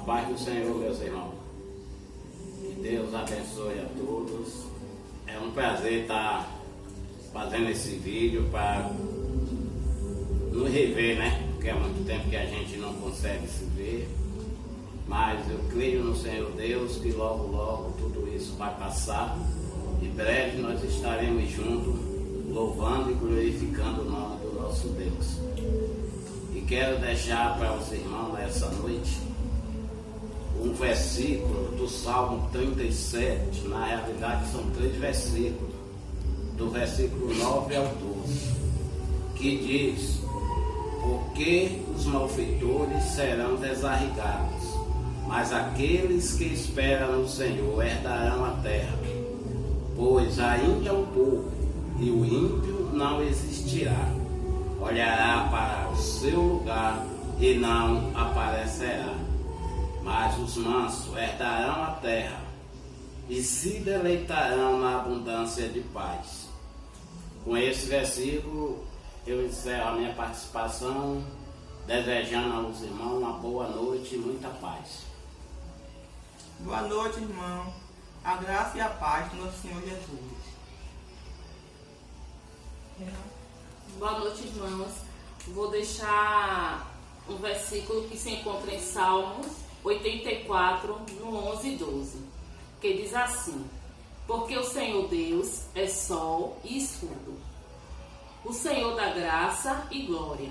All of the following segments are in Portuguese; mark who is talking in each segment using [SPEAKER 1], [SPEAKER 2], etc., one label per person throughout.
[SPEAKER 1] Paz do Senhor, meus irmãos. Que Deus abençoe a todos. É um prazer estar fazendo esse vídeo para nos rever, né? Porque há muito tempo que a gente não consegue se ver. Mas eu creio no Senhor Deus que logo, logo tudo isso vai passar. Em breve nós estaremos juntos, louvando e glorificando o nome do nosso Deus. E quero deixar para os irmãos nessa noite um versículo do Salmo 37, na realidade são 3 versículos, do versículo 9 ao 12, que diz: porque os malfeitores serão desarraigados, mas aqueles que esperam no Senhor herdarão a terra. Pois ainda um pouco, e o ímpio não existirá, olhará para o seu lugar e não aparecerá. Mas os mansos herdarão a terra e se deleitarão na abundância de paz. Com esse versículo, eu encerro a minha participação, desejando aos irmãos uma boa noite e muita paz.
[SPEAKER 2] Boa noite, irmão. A graça e a paz do nosso Senhor Jesus.
[SPEAKER 3] Boa noite, irmãos. Vou deixar um versículo que se encontra em Salmos 84, no 11 e 12, que diz assim: porque o Senhor Deus é sol e escudo, o Senhor dá graça e glória,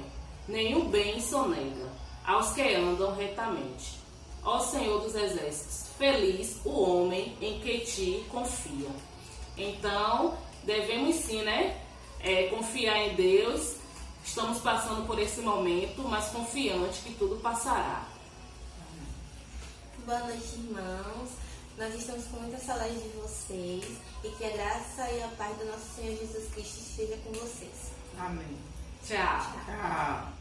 [SPEAKER 3] nenhum bem sonega aos que andam retamente. Ó Senhor dos exércitos, feliz o homem em que te confia. Então, devemos sim, confiar em Deus. Estamos passando por esse momento, mas confiante que tudo passará.
[SPEAKER 4] Boa noite, irmãos. Nós estamos com muita saudade de vocês e que a graça e a paz do nosso Senhor Jesus Cristo esteja com vocês.
[SPEAKER 2] Amém.
[SPEAKER 3] Tchau.
[SPEAKER 2] Tchau.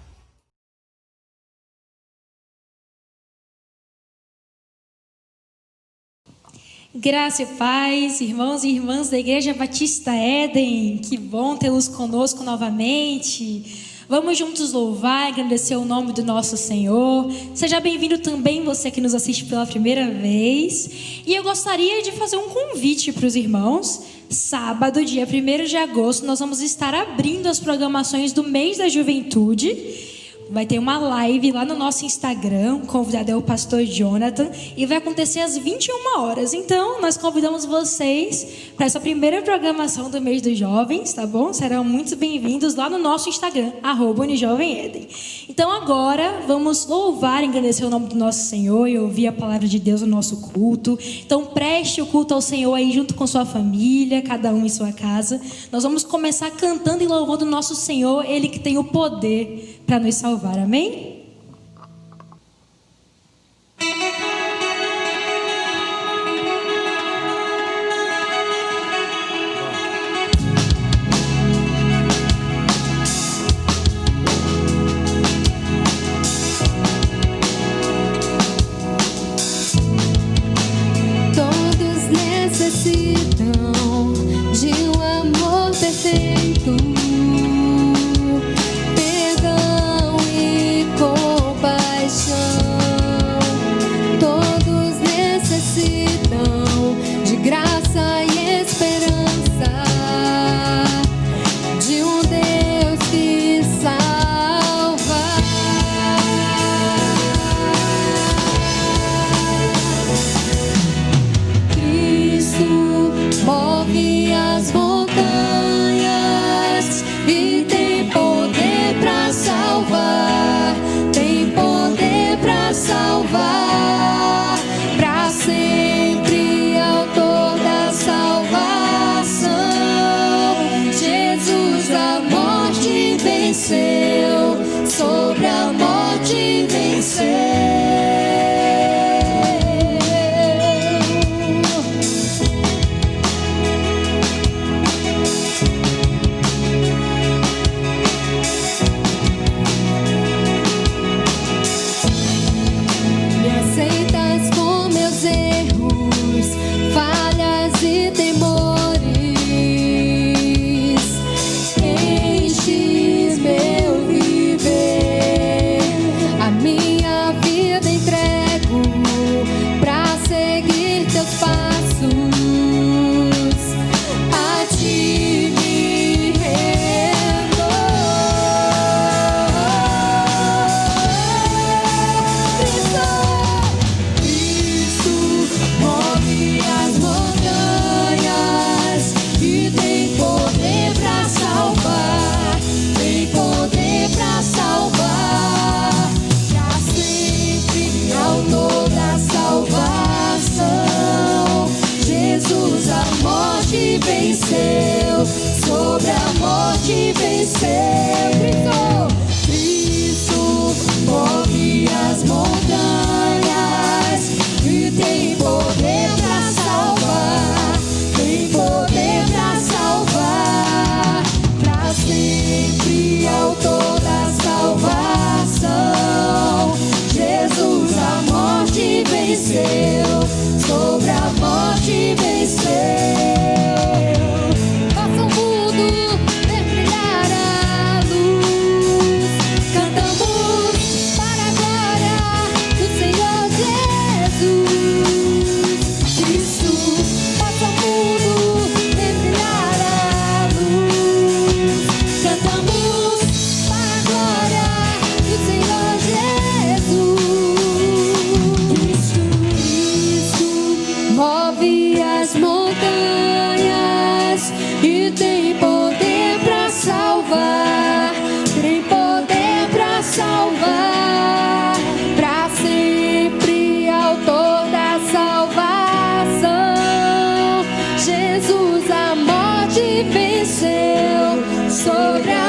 [SPEAKER 5] Graça e paz, irmãos e irmãs da Igreja Batista Éden, que bom tê-los conosco novamente. Vamos juntos louvar e agradecer o nome do nosso Senhor. Seja bem-vindo também você que nos assiste pela primeira vez. E eu gostaria de fazer um convite para os irmãos. Sábado, dia 1º de agosto, nós vamos estar abrindo as programações do mês da juventude. Vai ter uma live lá no nosso Instagram, o convidado é o pastor Jonathan, e vai acontecer às 21 horas. Então, nós convidamos vocês para essa primeira programação do mês dos jovens, tá bom? Serão muito bem-vindos lá no nosso Instagram, @UniJovemEden. Então, agora, vamos louvar e agradecer o nome do nosso Senhor e ouvir a palavra de Deus no nosso culto. Então, preste o culto ao Senhor aí junto com sua família, cada um em sua casa. Nós vamos começar cantando e louvando o nosso Senhor, Ele que tem o poder para nos salvar, amém?
[SPEAKER 6] Todos necessitam de um amor perfeito, perdão e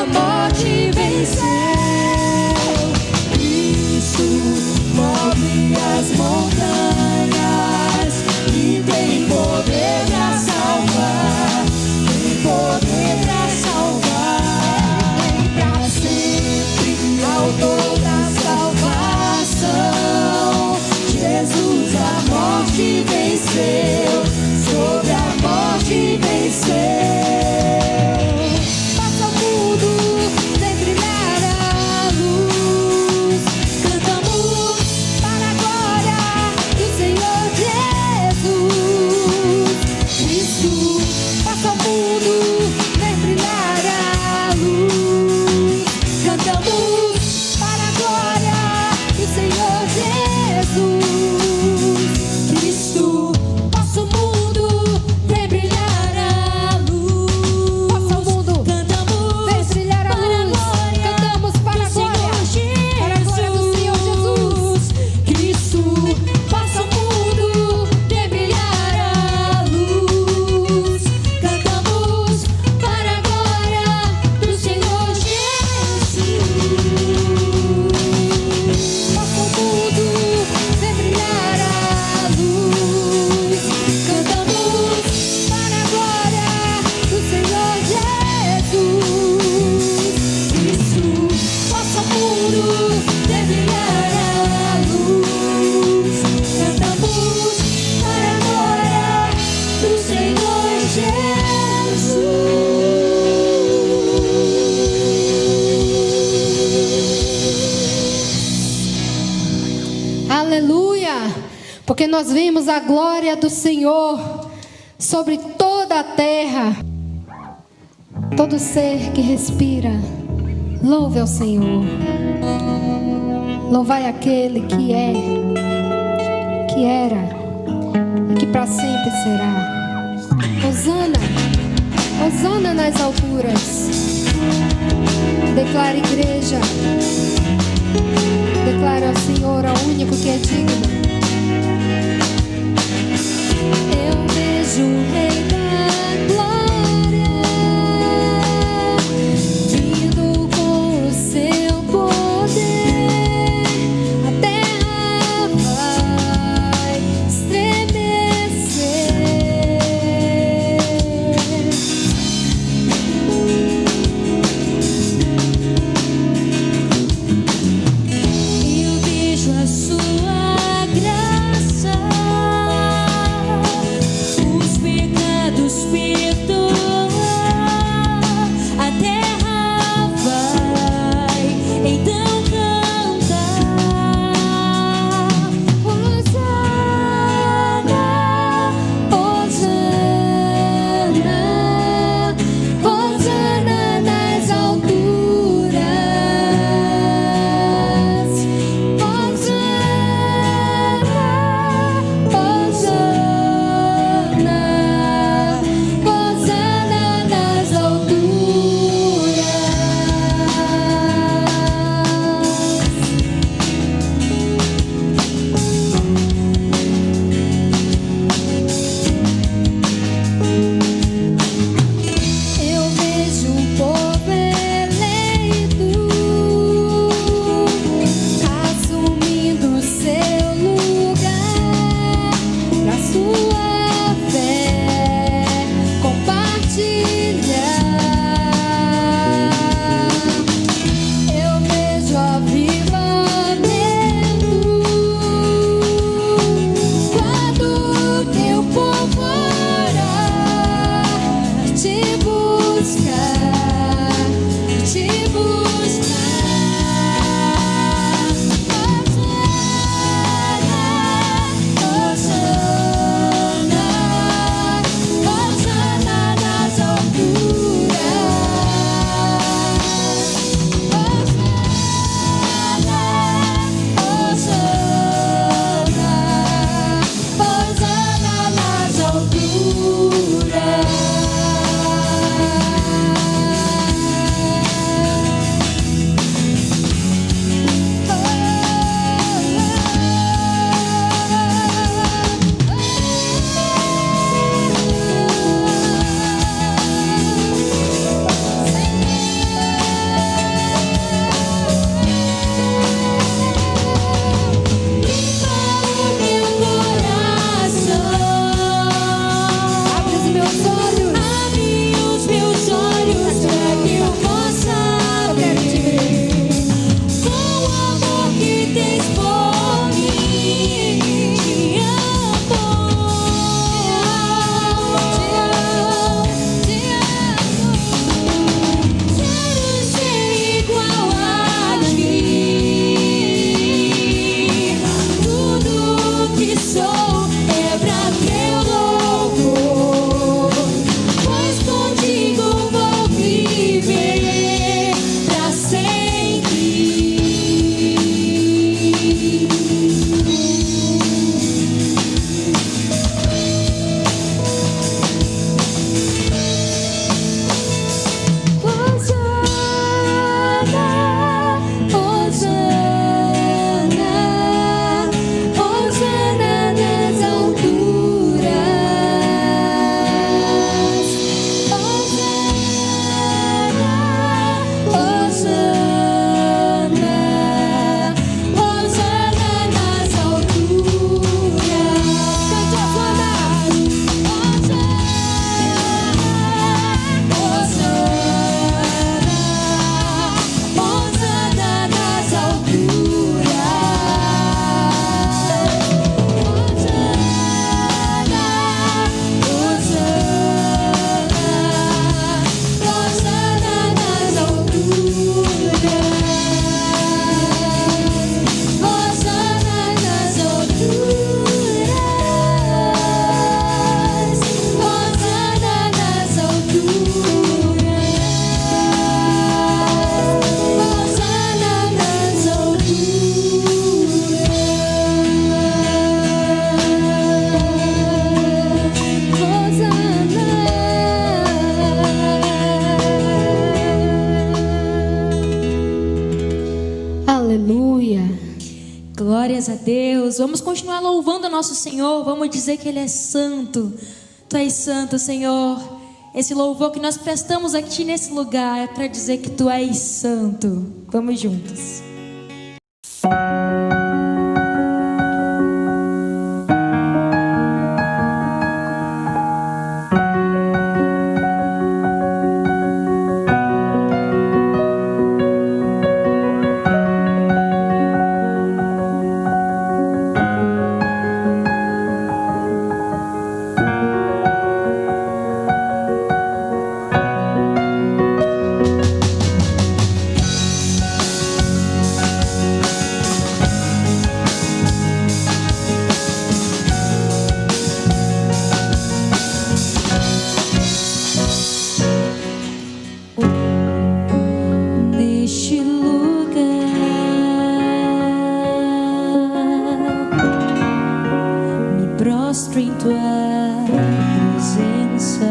[SPEAKER 6] a morte venceu. Cristo move as montanhas e tem poder pra salvar, tem poder pra salvar. Tem pra sempre autor da salvação. Jesus a morte venceu, sobre a morte venceu. Passa o mundo, vem brilhar a luz. Cantamos para a glória do Senhor Jesus. Cristo passa o mundo, vem brilhar a luz. Cantamos para a glória do Senhor Jesus. Cristo passa o mundo, vem brilhar a luz. Passa o mundo, cantamos, vem brilhar a luz. Cantamos para a glória do Senhor Jesus. Cristo passa o mundo, vem brilhar a luz. Cantamos para a glória do Senhor Jesus. Passa o mundo, vem brilhar a luz. Cantamos para a glória do Senhor Jesus. Cristo passa o mundo, vem brilhar a luz. Cantamos para a glória do Senhor Jesus. Aleluia! Porque nós vimos a glória do Senhor sobre toda a terra. Todo ser que respira, louve ao Senhor. Louvai aquele que é, que era e que para sempre será. Hosana, Hosana nas alturas. Declara, igreja, declara ao Senhor, ao único que é digno. Eu vejo o Rei da Glória vindo com o seu poder. A terra vai estremecer. Eu vejo a sua graça, os pecados Aleluia.
[SPEAKER 5] Glórias a Deus. Vamos continuar louvando o nosso Senhor. Vamos dizer que Ele é santo. Tu és santo, Senhor. Esse louvor que nós prestamos aqui nesse lugar é para dizer que Tu és santo. Vamos juntos. Neste lugar me prostro em Tua presença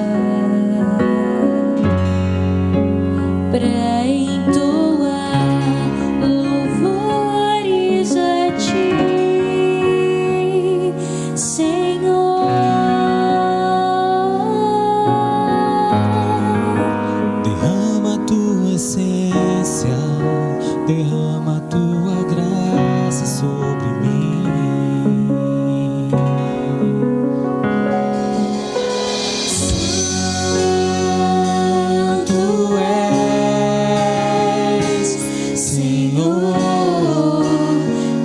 [SPEAKER 5] para entoar louvores a Ti, Senhor.
[SPEAKER 7] Derrama tua essência, derrama tua graça sobre mim. Santo és, Senhor,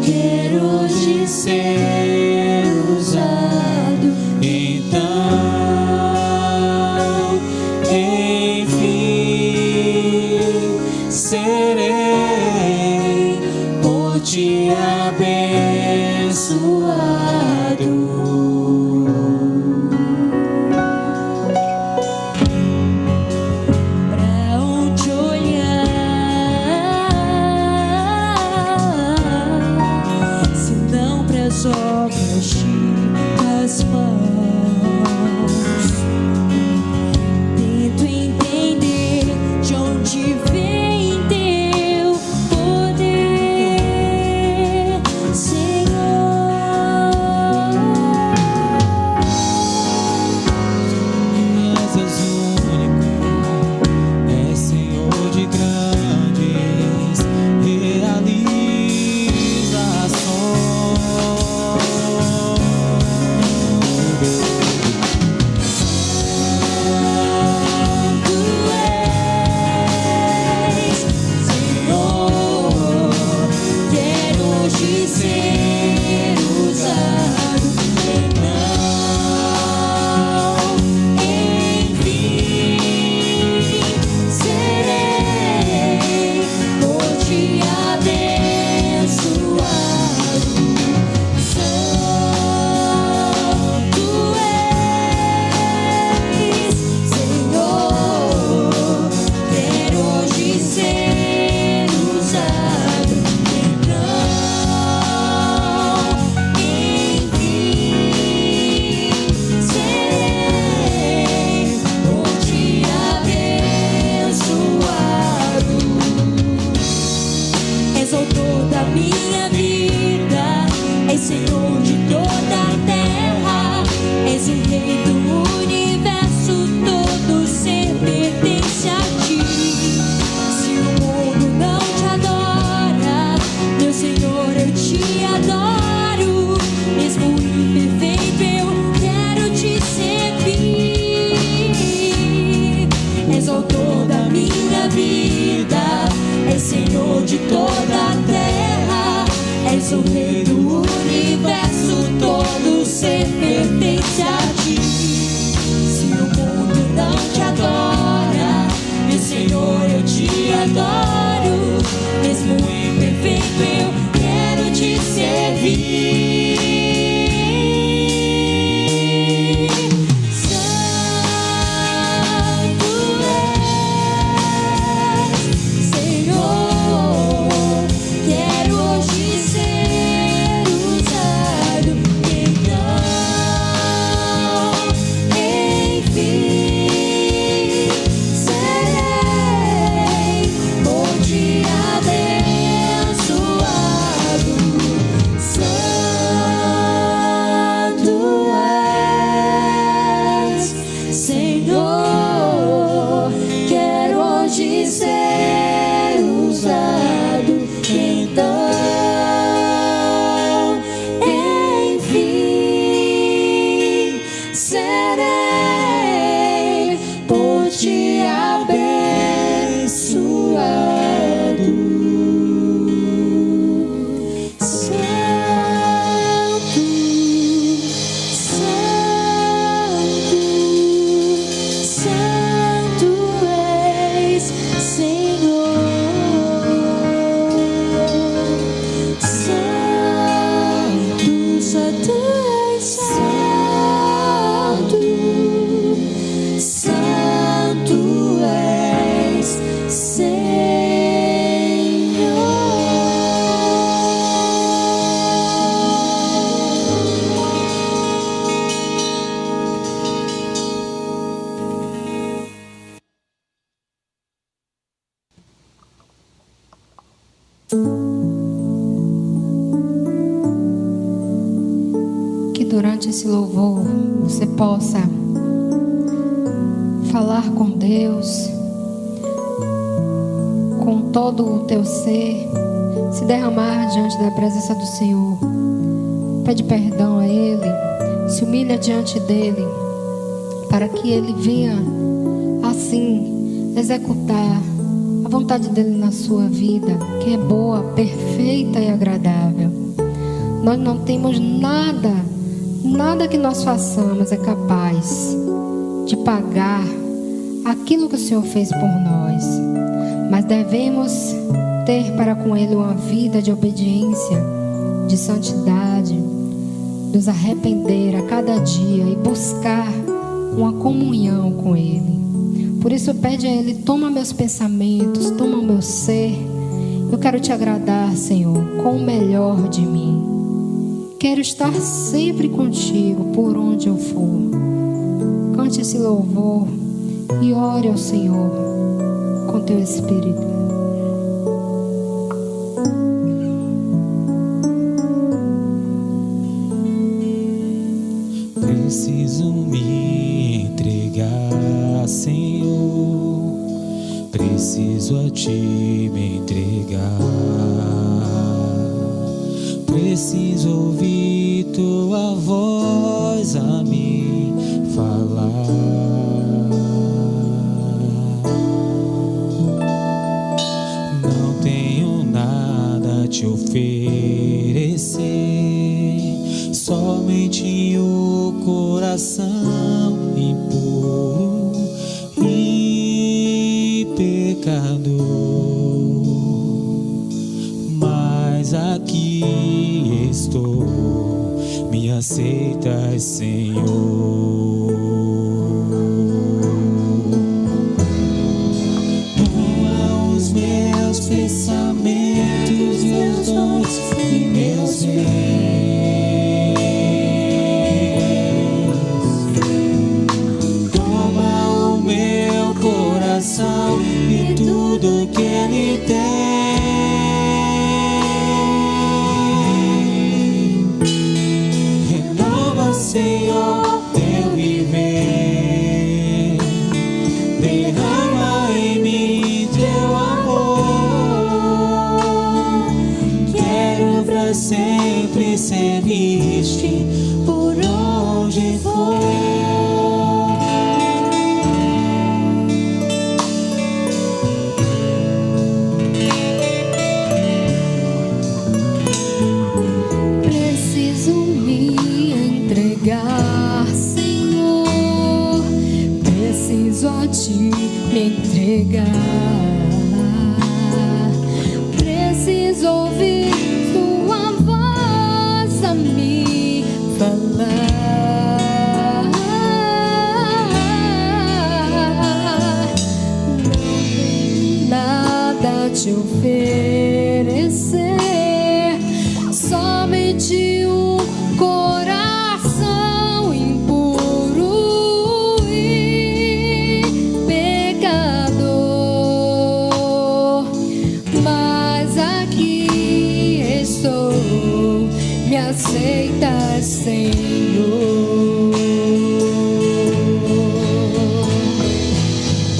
[SPEAKER 7] quero hoje ser usado. Então, enfim, serei por Ti abençoado.
[SPEAKER 5] Pra onde olhar, se não pras obras de Tuas mãos? Tento entender de onde vem Teu poder, Senhor.
[SPEAKER 7] És único, és Senhor de grandes
[SPEAKER 5] és o rei do universo, todo ser pertence a ti. Se o mundo não te adora, meu Senhor, eu te adoro. Mesmo imperfeito, eu quero te servir. Então
[SPEAKER 6] durante esse louvor você possa falar com Deus, com todo o teu ser, se derramar diante da presença do Senhor. Pede perdão a Ele, se humilha diante dEle, para que Ele venha assim executar a vontade dEle na sua vida, que é boa, perfeita e agradável. Nós não temos nada que nós façamos é capaz de pagar aquilo que o Senhor fez por nós, mas devemos ter para com Ele uma vida de obediência, de santidade, nos arrepender a cada dia e buscar uma comunhão com Ele. Por isso pede a Ele: toma meus pensamentos, toma o meu ser. Eu quero te agradar, Senhor, com o melhor de mim. Quero estar sempre contigo por onde eu for. Cante esse louvor e ore ao Senhor com teu Espírito.
[SPEAKER 7] Preciso me entregar, Senhor. Preciso a Ti me entregar. Preciso ouvir Tua voz a me falar. Não tenho nada a Te oferecer, somente o coração impuro e pecador. Mas aqui estou, me aceitas, Senhor. Toma os meus pensamentos, meus dons e meus bens. Toma o meu coração e tudo que ele tem. Renova, Senhor, teu viver. Derrama em mim teu amor. Quero pra sempre servir-te por onde for.
[SPEAKER 6] Preciso me entregar, Senhor. Preciso a Ti me entregar. Preciso ouvir Tua voz a me falar. Não tenho nada a Te oferecer, somente um coração impuro e pecador. Mas aqui estou, me aceitas, Senhor.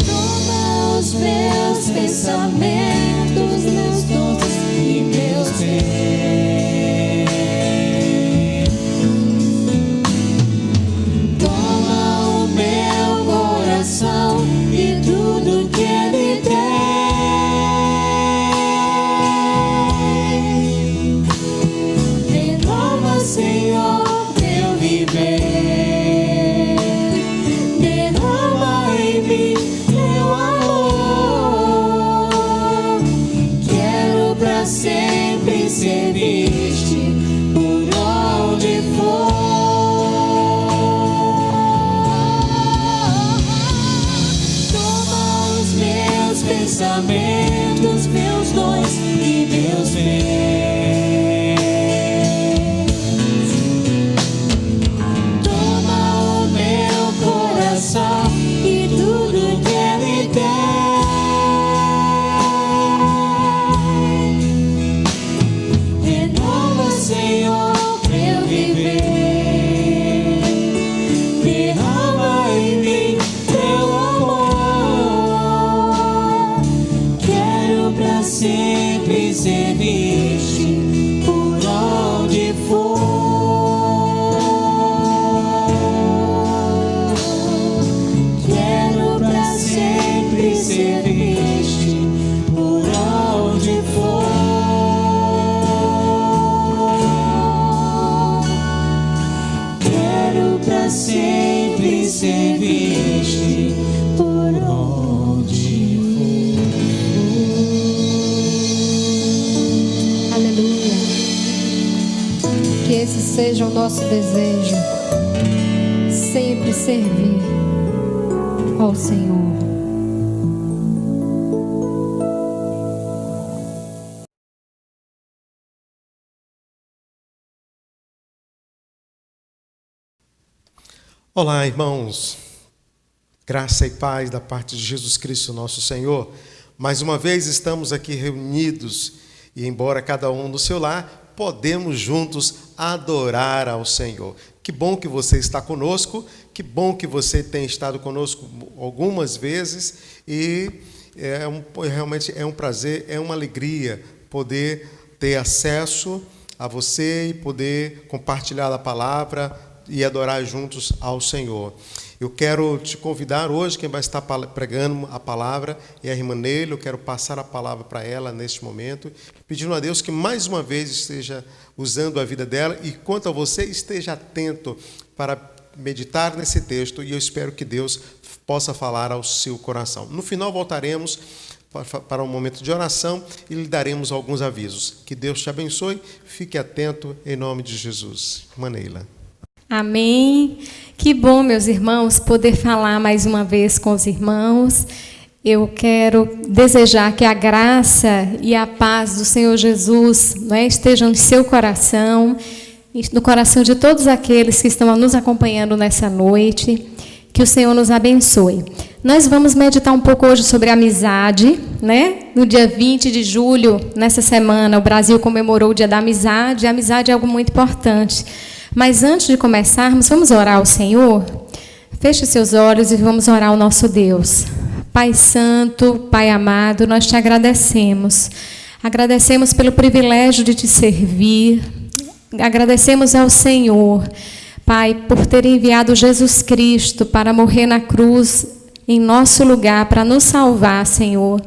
[SPEAKER 6] Toma os meus pensamentos, meus dons e meus bens. Toma o meu coração e tudo que ele tem. Renova, Senhor, teu viver. Derrama em mim teu amor. Quero pra sempre servir-te por onde for. Toma os meus pensamentos, meus dons e meus bens. Toma o meu coração e tudo que ele tem. Renova, Senhor, meu viver.
[SPEAKER 7] sempre serviste por onde for. Quero pra sempre serviste por onde for. Quero pra sempre serviste por onde for.
[SPEAKER 6] Aleluia. Que esse seja o nosso desejo. Sempre servir ao Senhor.
[SPEAKER 8] Olá, irmãos. Graça e paz da parte de Jesus Cristo, nosso Senhor. Mais uma vez estamos aqui reunidos e, embora cada um no seu lar, podemos juntos adorar ao Senhor. Que bom que você está conosco, que bom que você tem estado conosco algumas vezes e realmente é um prazer, é uma alegria poder ter acesso a você e poder compartilhar a palavra e adorar juntos ao Senhor. Eu quero te convidar hoje, quem vai estar pregando a palavra é a irmã Neila. Eu quero passar a palavra para ela neste momento, pedindo a Deus que mais uma vez esteja usando a vida dela e, quanto a você, esteja atento para meditar nesse texto e eu espero que Deus possa falar ao seu coração. No final voltaremos para um momento de oração e lhe daremos alguns avisos. Que Deus te abençoe, fique atento em nome de Jesus. Irmã Neila.
[SPEAKER 6] Amém. Que bom, meus irmãos, poder falar mais uma vez com os irmãos. Eu quero desejar que a graça e a paz do Senhor Jesus, estejam no seu coração, no coração de todos aqueles que estão nos acompanhando nessa noite. Que o Senhor nos abençoe. Nós vamos meditar um pouco hoje sobre amizade, No dia 20 de julho, nessa semana, o Brasil comemorou o Dia da Amizade. A amizade é algo muito importante. Mas antes de começarmos, vamos orar ao Senhor? Feche seus olhos e vamos orar ao nosso Deus. Pai Santo, Pai amado, nós te agradecemos. Agradecemos pelo privilégio de te servir. Agradecemos ao Senhor, Pai, por ter enviado Jesus Cristo para morrer na cruz em nosso lugar, para nos salvar, Senhor.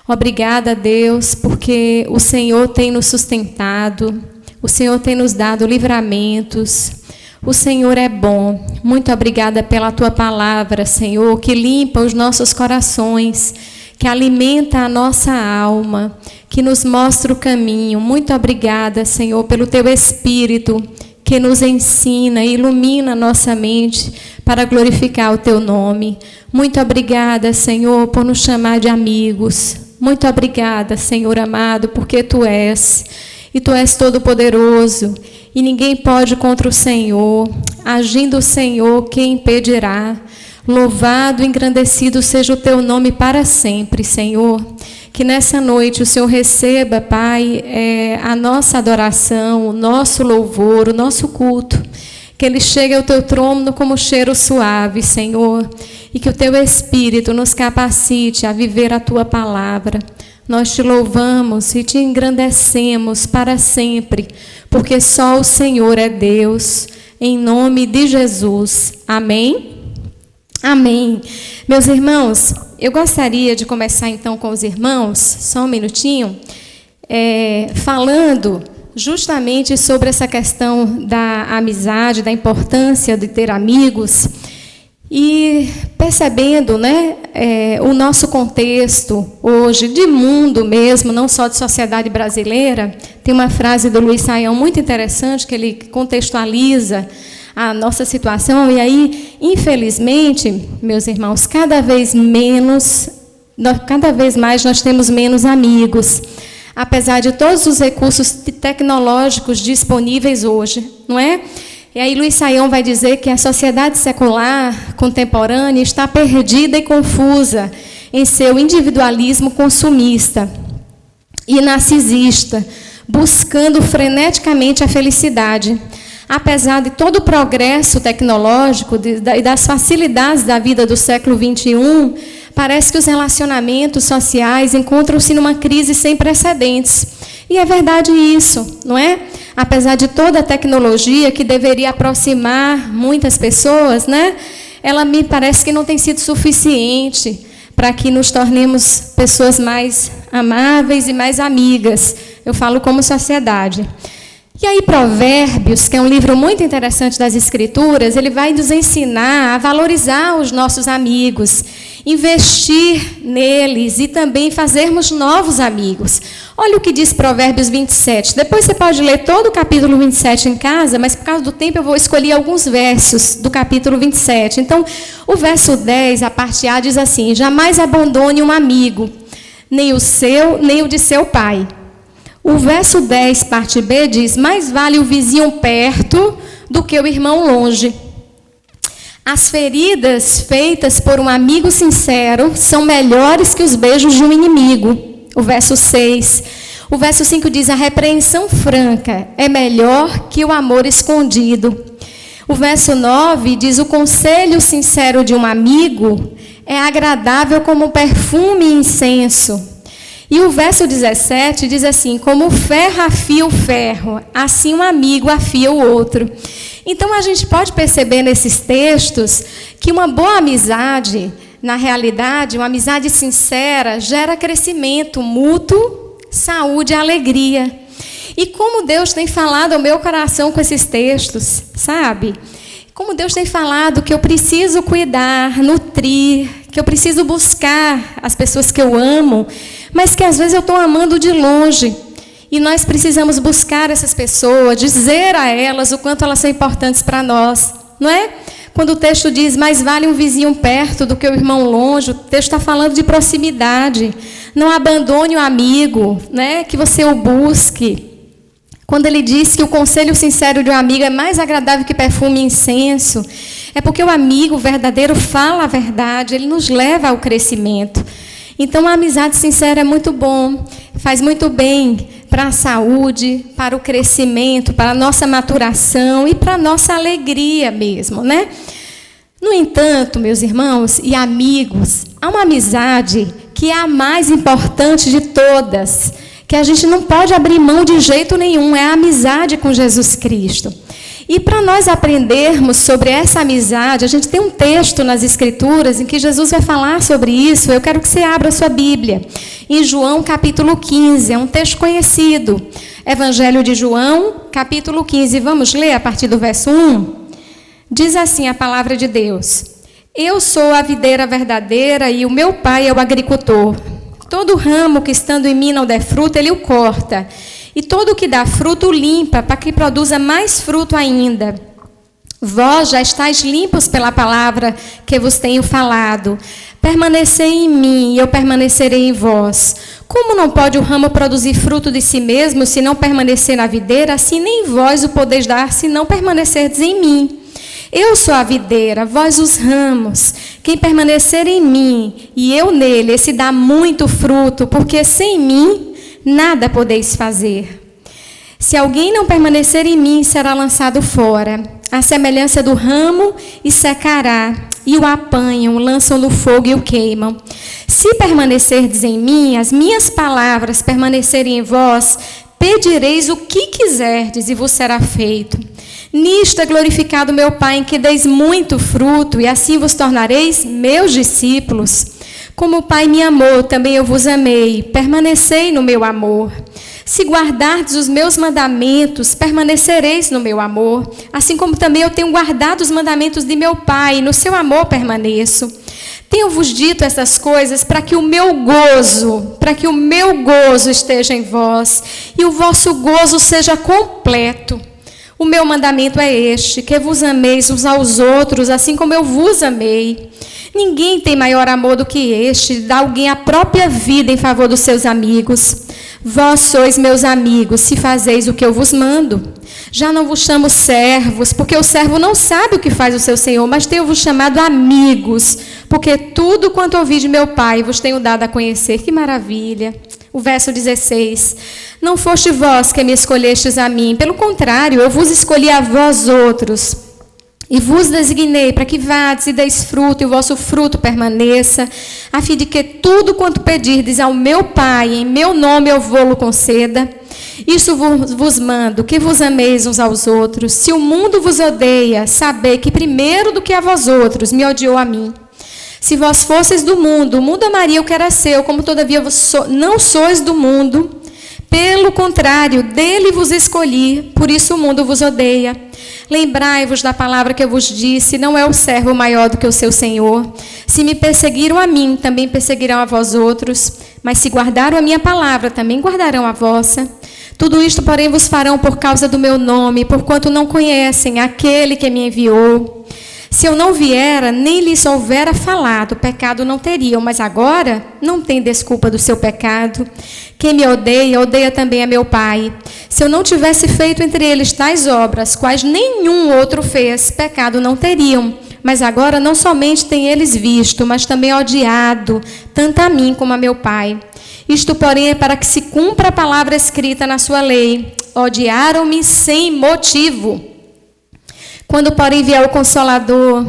[SPEAKER 6] Obrigada, Deus, porque o Senhor tem nos sustentado. O Senhor tem nos dado livramentos. O Senhor é bom. Muito obrigada pela tua palavra, Senhor, que limpa os nossos corações, que alimenta a nossa alma, que nos mostra o caminho. Muito obrigada, Senhor, pelo teu Espírito, que nos ensina e ilumina a nossa mente para glorificar o teu nome. Muito obrigada, Senhor, por nos chamar de amigos. Muito obrigada, Senhor amado, porque tu és. E tu és todo-poderoso, e ninguém pode contra o Senhor. Agindo o Senhor, quem impedirá? Louvado e engrandecido seja o teu nome para sempre, Senhor. Que nessa noite o Senhor receba, Pai, a nossa adoração, o nosso louvor, o nosso culto. Que ele chegue ao teu trono como cheiro suave, Senhor. E que o teu Espírito nos capacite a viver a tua palavra. Nós te louvamos e te engrandecemos para sempre, porque só o Senhor é Deus, em nome de Jesus. Amém? Amém. Meus irmãos, eu gostaria de começar então com os irmãos, só um minutinho, falando justamente sobre essa questão da amizade, da importância de ter amigos. E percebendo, o nosso contexto hoje, de mundo mesmo, não só de sociedade brasileira, tem uma frase do Luiz Saião muito interessante, que ele contextualiza a nossa situação, e aí, infelizmente, meus irmãos, cada vez mais nós temos menos amigos, apesar de todos os recursos tecnológicos disponíveis hoje, não é? E aí Luiz Saião vai dizer que a sociedade secular contemporânea está perdida e confusa em seu individualismo consumista e narcisista, buscando freneticamente a felicidade. Apesar de todo o progresso tecnológico e das facilidades da vida do século XXI, parece que os relacionamentos sociais encontram-se numa crise sem precedentes. E é verdade isso, não é? Apesar de toda a tecnologia que deveria aproximar muitas pessoas, né? Ela me parece que não tem sido suficiente para que nos tornemos pessoas mais amáveis e mais amigas. Eu falo como sociedade. E aí, Provérbios, que é um livro muito interessante das Escrituras, ele vai nos ensinar a valorizar os nossos amigos, investir neles e também fazermos novos amigos. Olha o que diz Provérbios 27. Depois você pode ler todo o capítulo 27 em casa, mas por causa do tempo eu vou escolher alguns versos do capítulo 27. Então, o verso 10, a parte A, diz assim: jamais abandone um amigo, nem o seu, nem o de seu pai. O verso 10, parte B, diz: mais vale o vizinho perto do que o irmão longe. As feridas feitas por um amigo sincero são melhores que os beijos de um inimigo. O verso 6. O verso 5 diz: a repreensão franca é melhor que o amor escondido. O verso 9 diz: o conselho sincero de um amigo é agradável como perfume e incenso. E o verso 17 diz assim: como o ferro afia o ferro, assim um amigo afia o outro. Então, a gente pode perceber nesses textos que uma boa amizade, na realidade, uma amizade sincera, gera crescimento mútuo, saúde e alegria. E como Deus tem falado ao meu coração com esses textos, sabe? Como Deus tem falado que eu preciso cuidar, nutrir, que eu preciso buscar as pessoas que eu amo, mas que às vezes eu estou amando de longe. E nós precisamos buscar essas pessoas, dizer a elas o quanto elas são importantes para nós, não é? Quando o texto diz: mais vale um vizinho perto do que o irmão longe, o texto está falando de proximidade. Não abandone o amigo, né? Que você o busque. Quando ele diz que o conselho sincero de um amigo é mais agradável que perfume e incenso, é porque o amigo verdadeiro fala a verdade, ele nos leva ao crescimento. Então, a amizade sincera é muito bom, faz muito bem para a saúde, para o crescimento, para a nossa maturação e para a nossa alegria mesmo, né? No entanto, meus irmãos e amigos, há uma amizade que é a mais importante de todas, que a gente não pode abrir mão de jeito nenhum, é a amizade com Jesus Cristo. E para nós aprendermos sobre essa amizade, a gente tem um texto nas Escrituras em que Jesus vai falar sobre isso. Eu quero que você abra a sua Bíblia. Em João, capítulo 15, é um texto conhecido. Evangelho de João, capítulo 15. Vamos ler a partir do verso 1? Diz assim a palavra de Deus: eu sou a videira verdadeira e o meu pai é o agricultor. Todo ramo que estando em mim não der fruto, ele o corta. E todo o que dá fruto limpa, para que produza mais fruto ainda. Vós já estáis limpos pela palavra que vos tenho falado. Permanecei em mim, e eu permanecerei em vós. Como não pode o ramo produzir fruto de si mesmo, se não permanecer na videira, assim nem vós o podeis dar, se não permanecerdes em mim. Eu sou a videira, vós os ramos. Quem permanecer em mim, e eu nele, esse dá muito fruto, porque sem mim nada podeis fazer. Se alguém não permanecer em mim, será lançado fora, à semelhança do ramo, e secará, e o apanham, lançam no fogo e o queimam. Se permanecerdes em mim, as minhas palavras permanecerem em vós, pedireis o que quiserdes, e vos será feito. Nisto é glorificado meu Pai, em que deis muito fruto, e assim vos tornareis meus discípulos. Como o Pai me amou, também eu vos amei. Permanecei no meu amor. Se guardardes os meus mandamentos, permanecereis no meu amor. Assim como também eu tenho guardado os mandamentos de meu Pai, e no seu amor permaneço. Tenho-vos dito essas coisas para que o meu gozo esteja em vós, e o vosso gozo seja completo. O meu mandamento é este, que vos ameis uns aos outros, assim como eu vos amei. Ninguém tem maior amor do que este, de dar alguém a própria vida em favor dos seus amigos. Vós sois meus amigos, se fazeis o que eu vos mando. Já não vos chamo servos, porque o servo não sabe o que faz o seu senhor, mas tenho-vos chamado amigos, porque tudo quanto ouvi de meu Pai vos tenho dado a conhecer. Que maravilha! O verso 16. Não foste vós que me escolhestes a mim, pelo contrário, eu vos escolhi a vós outros, E vos designei para que vades e deis fruto, e o vosso fruto permaneça, a fim de que tudo quanto pedirdes ao meu Pai, em meu nome eu vou-lo conceda. Isso vos mando, que vos ameis uns aos outros. Se o mundo vos odeia, sabei que primeiro do que a vós outros me odiou a mim. Se vós fosseis do mundo, o mundo amaria o que era seu, como todavia vos não sois do mundo. Pelo contrário, dele vos escolhi, por isso o mundo vos odeia. Lembrai-vos da palavra que eu vos disse, não é o servo maior do que o seu senhor. Se me perseguiram a mim, também perseguirão a vós outros. Mas se guardaram a minha palavra, também guardarão a vossa. Tudo isto, porém, vos farão por causa do meu nome, porquanto não conhecem aquele que me enviou. Se eu não viera, nem lhes houvera falado, pecado não teriam, mas agora não tem desculpa do seu pecado. Quem me odeia, odeia também a meu Pai. Se eu não tivesse feito entre eles tais obras, quais nenhum outro fez, pecado não teriam. Mas agora não somente têm eles visto, mas também odiado, tanto a mim como a meu Pai. Isto, porém, é para que se cumpra a palavra escrita na sua lei. Odiaram-me sem motivo. Quando, porém, vier o Consolador,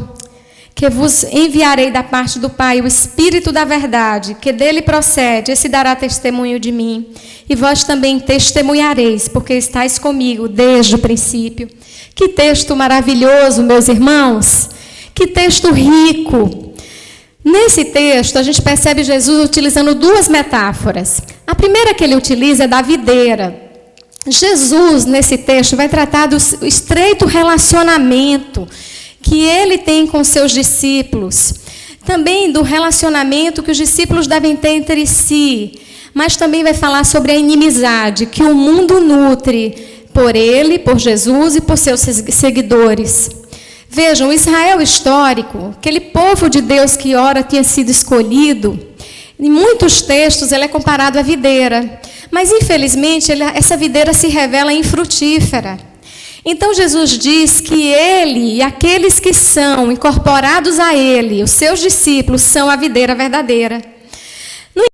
[SPEAKER 6] que vos enviarei da parte do Pai, o Espírito da verdade, que dele procede, esse dará testemunho de mim. E vós também testemunhareis, porque estáis comigo desde o princípio. Que texto maravilhoso, meus irmãos! Que texto rico! Nesse texto, a gente percebe Jesus utilizando duas metáforas. A primeira que ele utiliza é da videira. Jesus, nesse texto, vai tratar do estreito relacionamento que ele tem com seus discípulos. Também do relacionamento que os discípulos devem ter entre si. Mas também vai falar sobre a inimizade que o mundo nutre por ele, por Jesus e por seus seguidores. Vejam, o Israel histórico, aquele povo de Deus que ora tinha sido escolhido, em muitos textos ele é comparado à videira. Mas, infelizmente, essa videira se revela infrutífera. Então, Jesus diz que ele e aqueles que são incorporados a ele, os seus discípulos, são a videira verdadeira. No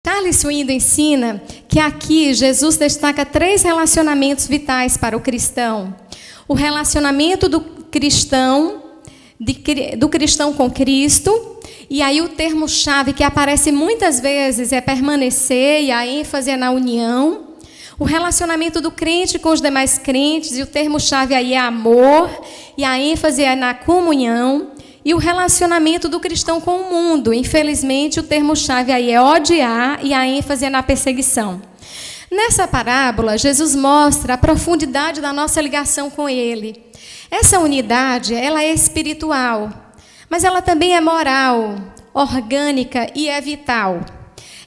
[SPEAKER 6] Charles Swindoll ensina que aqui Jesus destaca 3 relacionamentos vitais para o cristão. O relacionamento do cristão com Cristo. E aí o termo-chave que aparece muitas vezes é permanecer, e a ênfase é na união. O relacionamento do crente com os demais crentes, e o termo-chave aí é amor, e a ênfase é na comunhão. E o relacionamento do cristão com o mundo, infelizmente o termo-chave aí é odiar, e a ênfase é na perseguição. Nessa parábola, Jesus mostra a profundidade da nossa ligação com Ele. Essa unidade, ela é espiritual, mas ela também é moral, orgânica e é vital.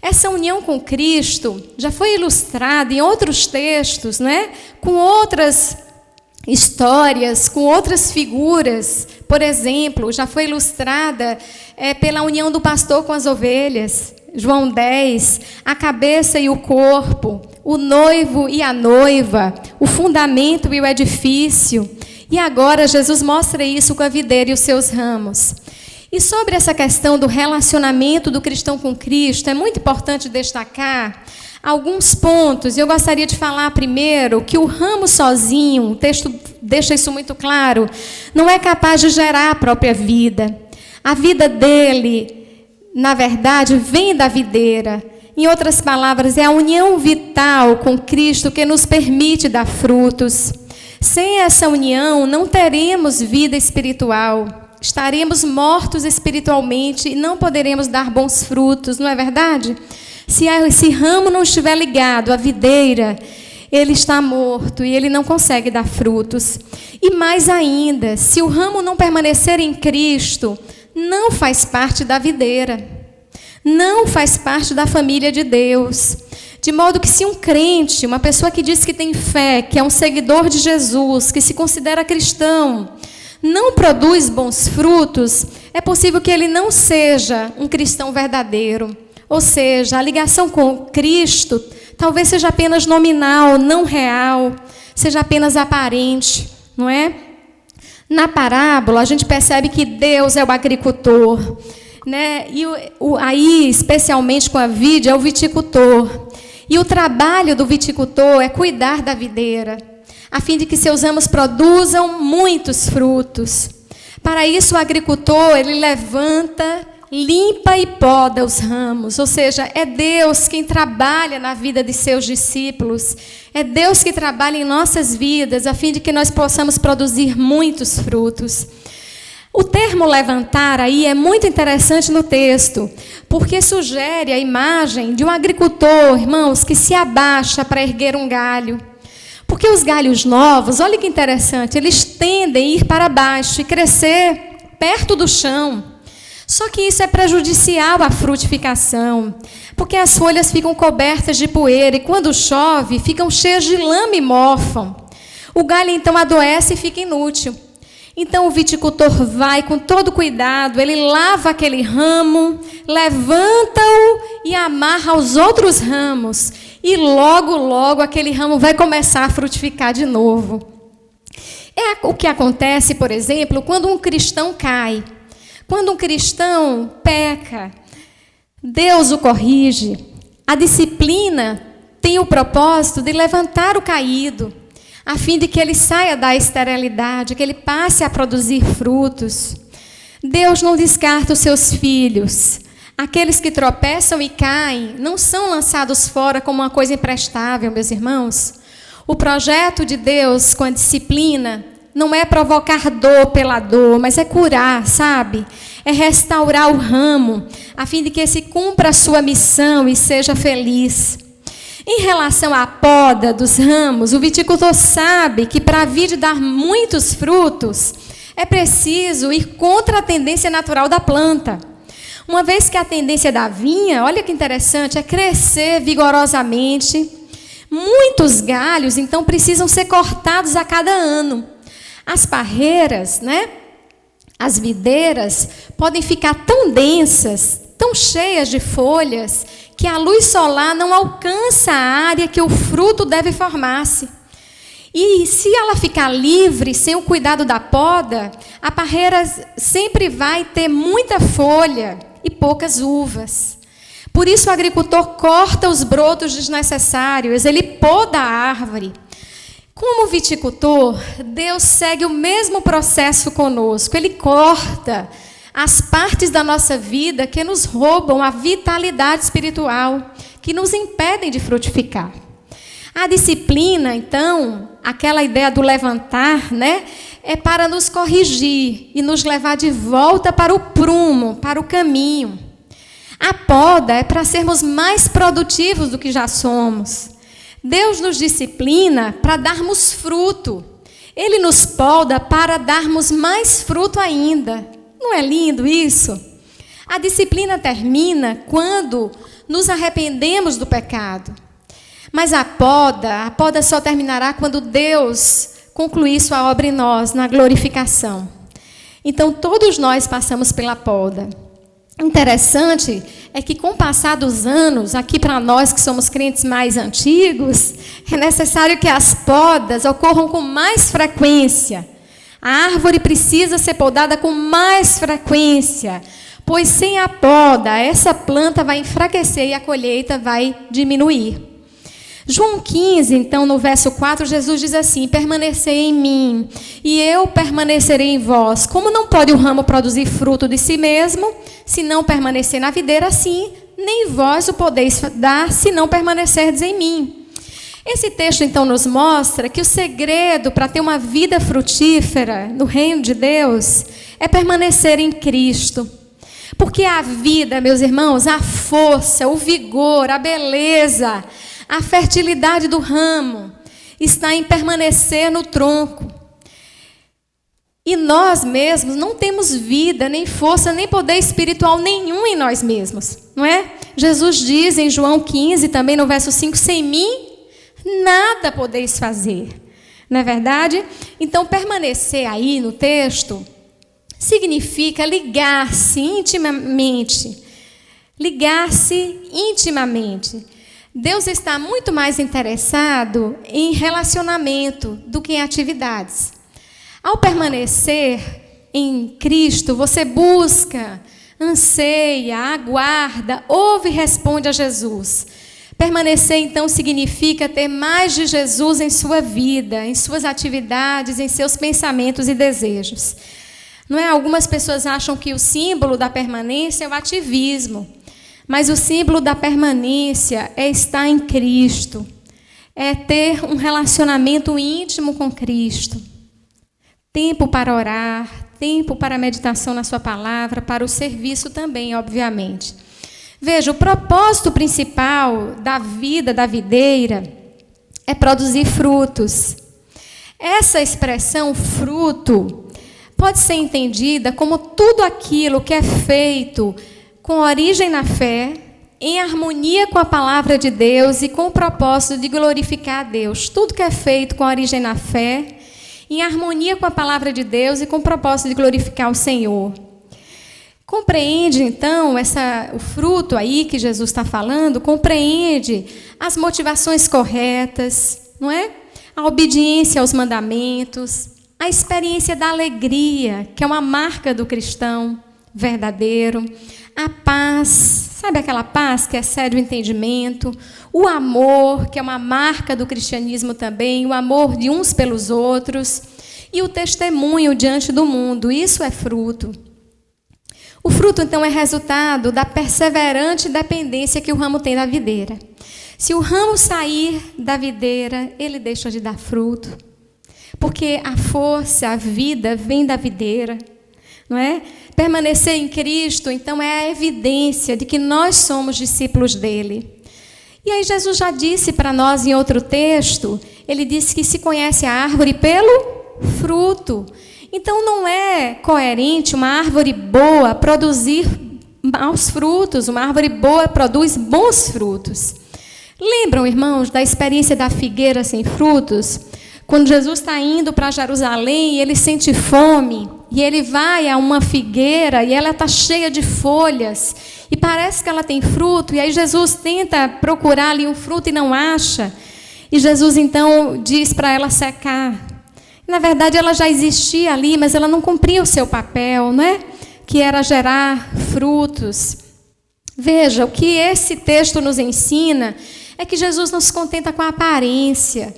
[SPEAKER 6] Essa união com Cristo já foi ilustrada em outros textos, né? Com outras histórias, com outras figuras. Por exemplo, já foi ilustrada pela união do pastor com as ovelhas. João 10, a cabeça e o corpo, o noivo e a noiva, o fundamento e o edifício. E agora Jesus mostra isso com a videira e os seus ramos. E sobre essa questão do relacionamento do cristão com Cristo, é muito importante destacar alguns pontos. Eu gostaria de falar primeiro que o ramo sozinho, o texto deixa isso muito claro, não é capaz de gerar a própria vida. A vida dele, na verdade, vem da videira. Em outras palavras, é a união vital com Cristo que nos permite dar frutos. Sem essa união, não teremos vida espiritual. Estaremos mortos espiritualmente e não poderemos dar bons frutos, não é verdade? Se esse ramo não estiver ligado à videira, ele está morto e ele não consegue dar frutos. E mais ainda, se o ramo não permanecer em Cristo, não faz parte da videira, não faz parte da família de Deus. De modo que se um crente, uma pessoa que diz que tem fé, que é um seguidor de Jesus, que se considera cristão, não produz bons frutos, é possível que ele não seja um cristão verdadeiro. Ou seja, a ligação com Cristo talvez seja apenas nominal, não real, seja apenas aparente, não é? Na parábola, a gente percebe que Deus é o agricultor, né? E aí, especialmente com a vide, é o viticultor. E o trabalho do viticultor é cuidar da videira, a fim de que seus ramos produzam muitos frutos. Para isso, o agricultor, ele levanta, limpa e poda os ramos. Ou seja, é Deus quem trabalha na vida de seus discípulos. É Deus que trabalha em nossas vidas, a fim de que nós possamos produzir muitos frutos. O termo levantar aí é muito interessante no texto, porque sugere a imagem de um agricultor, irmãos, que se abaixa para erguer um galho. Porque os galhos novos, olha que interessante, eles tendem a ir para baixo e crescer perto do chão. Só que isso é prejudicial à frutificação, porque as folhas ficam cobertas de poeira e quando chove, ficam cheias de lama e mofam. O galho então adoece e fica inútil. Então o viticultor vai com todo cuidado, ele lava aquele ramo, levanta-o e amarra aos outros ramos. E logo, logo, aquele ramo vai começar a frutificar de novo. É o que acontece, por exemplo, quando um cristão cai. Quando um cristão peca, Deus o corrige. A disciplina tem o propósito de levantar o caído, a fim de que ele saia da esterilidade, que ele passe a produzir frutos. Deus não descarta os seus filhos. Aqueles que tropeçam e caem não são lançados fora como uma coisa imprestável, meus irmãos. O projeto de Deus com a disciplina não é provocar dor pela dor, mas é curar, sabe? É restaurar o ramo, a fim de que se cumpra a sua missão e seja feliz. Em relação à poda dos ramos, o viticultor sabe que para a vide dar muitos frutos, é preciso ir contra a tendência natural da planta. Uma vez que a tendência da vinha, olha que interessante, é crescer vigorosamente, muitos galhos, então, precisam ser cortados a cada ano. As parreiras, as videiras, podem ficar tão densas, tão cheias de folhas, que a luz solar não alcança a área que o fruto deve formar-se. E se ela ficar livre, sem o cuidado da poda, a parreira sempre vai ter muita folha e poucas uvas. Por isso o agricultor corta os brotos desnecessários, ele poda a árvore. Como viticultor, Deus segue o mesmo processo conosco. Ele corta as partes da nossa vida que nos roubam a vitalidade espiritual, que nos impedem de frutificar. A disciplina, então, aquela ideia do levantar, é para nos corrigir e nos levar de volta para o prumo, para o caminho. A poda é para sermos mais produtivos do que já somos. Deus nos disciplina para darmos fruto. Ele nos poda para darmos mais fruto ainda. Não é lindo isso? A disciplina termina quando nos arrependemos do pecado. Mas a poda só terminará quando Deus concluir sua obra em nós, na glorificação. Então, todos nós passamos pela poda. Interessante é que, com o passar dos anos, aqui para nós que somos crentes mais antigos, é necessário que as podas ocorram com mais frequência. A árvore precisa ser podada com mais frequência, pois sem a poda, essa planta vai enfraquecer e a colheita vai diminuir. João 15, então, no verso 4, Jesus diz assim: permanecei em mim, e eu permanecerei em vós. Como não pode o ramo produzir fruto de si mesmo, se não permanecer na videira, assim, nem vós o podeis dar, se não permanecerdes em mim. Esse texto, então, nos mostra que o segredo para ter uma vida frutífera no reino de Deus é permanecer em Cristo. Porque a vida, meus irmãos, a força, o vigor, a beleza, a fertilidade do ramo está em permanecer no tronco. E nós mesmos não temos vida, nem força, nem poder espiritual nenhum em nós mesmos, não é? Jesus diz em João 15, também no verso 5, sem mim, nada podeis fazer. Não é verdade? Então, permanecer aí no texto significa ligar-se intimamente. Ligar-se intimamente. Deus está muito mais interessado em relacionamento do que em atividades. Ao permanecer em Cristo, você busca, anseia, aguarda, ouve e responde a Jesus. Permanecer, então, significa ter mais de Jesus em sua vida, em suas atividades, em seus pensamentos e desejos. Não é? Algumas pessoas acham que o símbolo da permanência é o ativismo, mas o símbolo da permanência é estar em Cristo, é ter um relacionamento íntimo com Cristo. Tempo para orar, tempo para a meditação na sua palavra, para o serviço também, obviamente. Veja, o propósito principal da vida da videira é produzir frutos. Essa expressão fruto pode ser entendida como tudo aquilo que é feito com origem na fé, em harmonia com a palavra de Deus e com o propósito de glorificar a Deus. Tudo que é feito com origem na fé, em harmonia com a palavra de Deus e com o propósito de glorificar o Senhor. Compreende, então, o fruto aí que Jesus está falando, compreende as motivações corretas, não é? A obediência aos mandamentos, a experiência da alegria, que é uma marca do cristão verdadeiro, a paz, sabe aquela paz que excede o entendimento, o amor, que é uma marca do cristianismo também, o amor de uns pelos outros, e o testemunho diante do mundo, isso é fruto. O fruto, então, é resultado da perseverante dependência que o ramo tem da videira. Se o ramo sair da videira, ele deixa de dar fruto. Porque a força, a vida vem da videira, não é? Permanecer em Cristo, então, é a evidência de que nós somos discípulos dele. E aí Jesus já disse para nós em outro texto, ele disse que se conhece a árvore pelo fruto. Então, não é coerente uma árvore boa produzir maus frutos, uma árvore boa produz bons frutos. Lembram, irmãos, da experiência da figueira sem frutos? Quando Jesus está indo para Jerusalém, ele sente fome, e ele vai a uma figueira, e ela está cheia de folhas, e parece que ela tem fruto, e aí Jesus tenta procurar ali um fruto e não acha, e Jesus então diz para ela secar. Na verdade, ela já existia ali, mas ela não cumpria o seu papel, não é? Que era gerar frutos. Veja, o que esse texto nos ensina é que Jesus não se contenta com a aparência,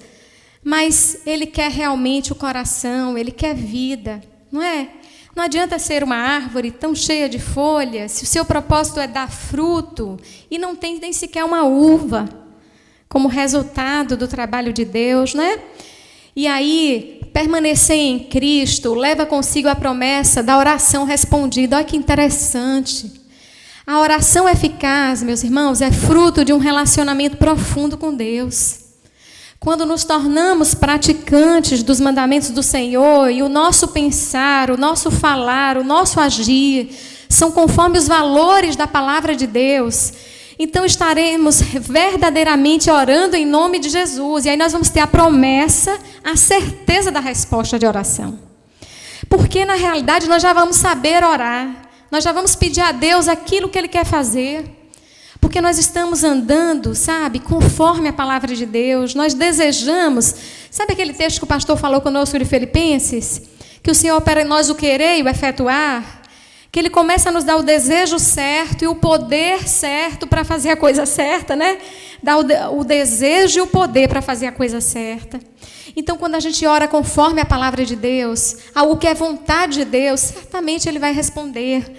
[SPEAKER 6] mas ele quer realmente o coração, ele quer vida, não é? Não adianta ser uma árvore tão cheia de folhas, se o seu propósito é dar fruto e não tem nem sequer uma uva, como resultado do trabalho de Deus, não é? E aí, permanecer em Cristo leva consigo a promessa da oração respondida. Olha que interessante. A oração eficaz, meus irmãos, é fruto de um relacionamento profundo com Deus. Quando nos tornamos praticantes dos mandamentos do Senhor e o nosso pensar, o nosso falar, o nosso agir são conforme os valores da palavra de Deus, então estaremos verdadeiramente orando em nome de Jesus. E aí nós vamos ter a promessa, a certeza da resposta de oração. Porque na realidade nós já vamos saber orar. Nós já vamos pedir a Deus aquilo que Ele quer fazer. Porque nós estamos andando, sabe, conforme a palavra de Deus. Nós desejamos. Sabe aquele texto que o pastor falou conosco de Filipenses? Que o Senhor opera em nós o querer e o efetuar. Que Ele começa a nos dar o desejo certo e o poder certo para fazer a coisa certa, né? Dá o desejo e o poder para fazer a coisa certa. Então, quando a gente ora conforme a palavra de Deus, algo que é vontade de Deus, certamente Ele vai responder.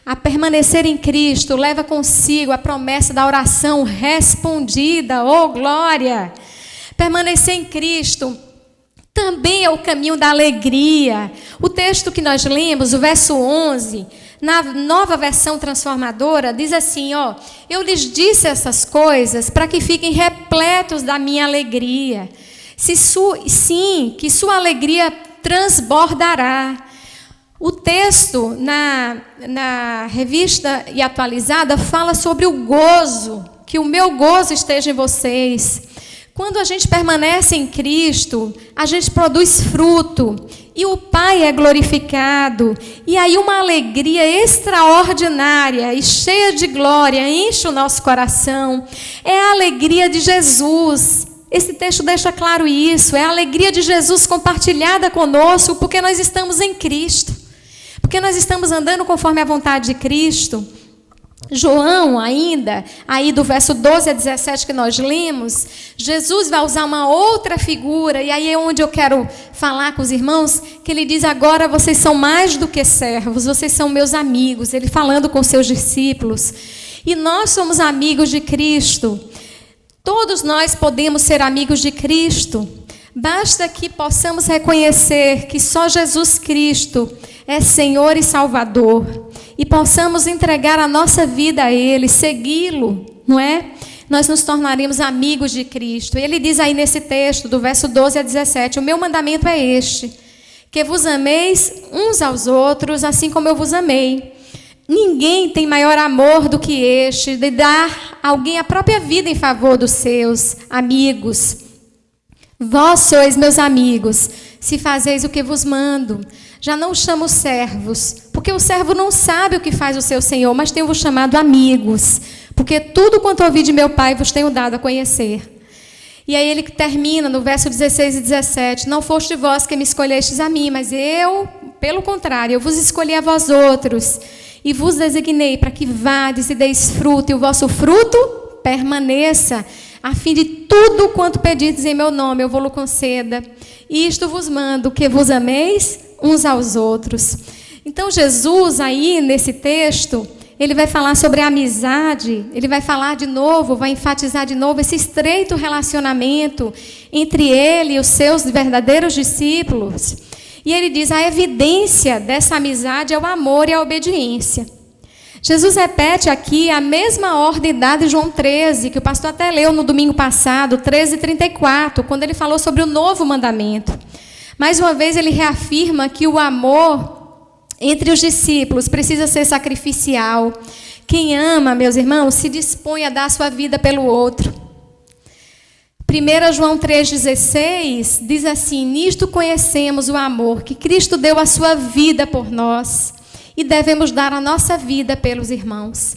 [SPEAKER 6] A permanecer em Cristo leva consigo a promessa da oração respondida. Oh, glória! Permanecer em Cristo também é o caminho da alegria. O texto que nós lemos, o verso 11, na Nova Versão Transformadora, diz assim, ó: eu lhes disse essas coisas para que fiquem repletos da minha alegria. Sim, que sua alegria transbordará. O texto, na Revista e Atualizada, fala sobre o gozo, que o meu gozo esteja em vocês. Quando a gente permanece em Cristo, a gente produz fruto, e o Pai é glorificado, e aí uma alegria extraordinária e cheia de glória enche o nosso coração. É a alegria de Jesus. Esse texto deixa claro isso, é a alegria de Jesus compartilhada conosco, porque nós estamos em Cristo, porque nós estamos andando conforme a vontade de Cristo. João, ainda, aí do verso 12 a 17 que nós lemos, Jesus vai usar uma outra figura, e aí é onde eu quero falar com os irmãos, que ele diz: agora vocês são mais do que servos, vocês são meus amigos. Ele falando com seus discípulos. E nós somos amigos de Cristo. Todos nós podemos ser amigos de Cristo. Basta que possamos reconhecer que só Jesus Cristo é Senhor e Salvador, e possamos entregar a nossa vida a Ele, segui-lo, não é? Nós nos tornaremos amigos de Cristo. E ele diz aí nesse texto, do verso 12 a 17, o meu mandamento é este, que vos ameis uns aos outros, assim como eu vos amei. Ninguém tem maior amor do que este, de dar a alguém a própria vida em favor dos seus amigos. Vós sois meus amigos, se fazeis o que vos mando. Já não chamo servos, porque o servo não sabe o que faz o seu senhor, mas tenho-vos chamado amigos, porque tudo quanto ouvi de meu Pai vos tenho dado a conhecer. E aí ele termina no verso 16 e 17, não foste vós que me escolhestes a mim, mas eu, pelo contrário, eu vos escolhi a vós outros, e vos designei para que vades e deis fruto, e o vosso fruto permaneça, a fim de tudo quanto pedides em meu nome, eu vou-lo conceda. E isto vos mando, que vos ameis uns aos outros. Então Jesus aí nesse texto, ele vai falar sobre a amizade, ele vai falar de novo, vai enfatizar de novo esse estreito relacionamento entre ele e os seus verdadeiros discípulos. E ele diz, a evidência dessa amizade é o amor e a obediência. Jesus repete aqui a mesma ordem dada em João 13, que o pastor até leu no domingo passado, 13:34, quando ele falou sobre o novo mandamento. Mais uma vez ele reafirma que o amor entre os discípulos precisa ser sacrificial. Quem ama, meus irmãos, se dispõe a dar a sua vida pelo outro. 1 João 3,16 diz assim, nisto conhecemos o amor, que Cristo deu a sua vida por nós, e devemos dar a nossa vida pelos irmãos.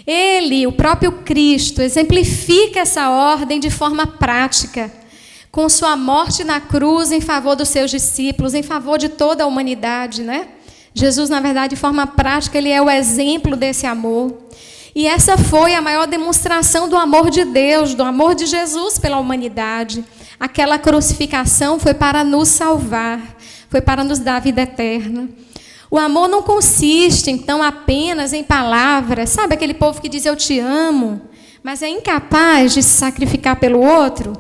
[SPEAKER 6] Ele, o próprio Cristo, exemplifica essa ordem de forma prática, com sua morte na cruz em favor dos seus discípulos, em favor de toda a humanidade, né? Jesus, na verdade, de forma prática, ele é o exemplo desse amor. E essa foi a maior demonstração do amor de Deus, do amor de Jesus pela humanidade. Aquela crucificação foi para nos salvar, foi para nos dar a vida eterna. O amor não consiste, então, apenas em palavras. Sabe aquele povo que diz eu te amo, mas é incapaz de se sacrificar pelo outro?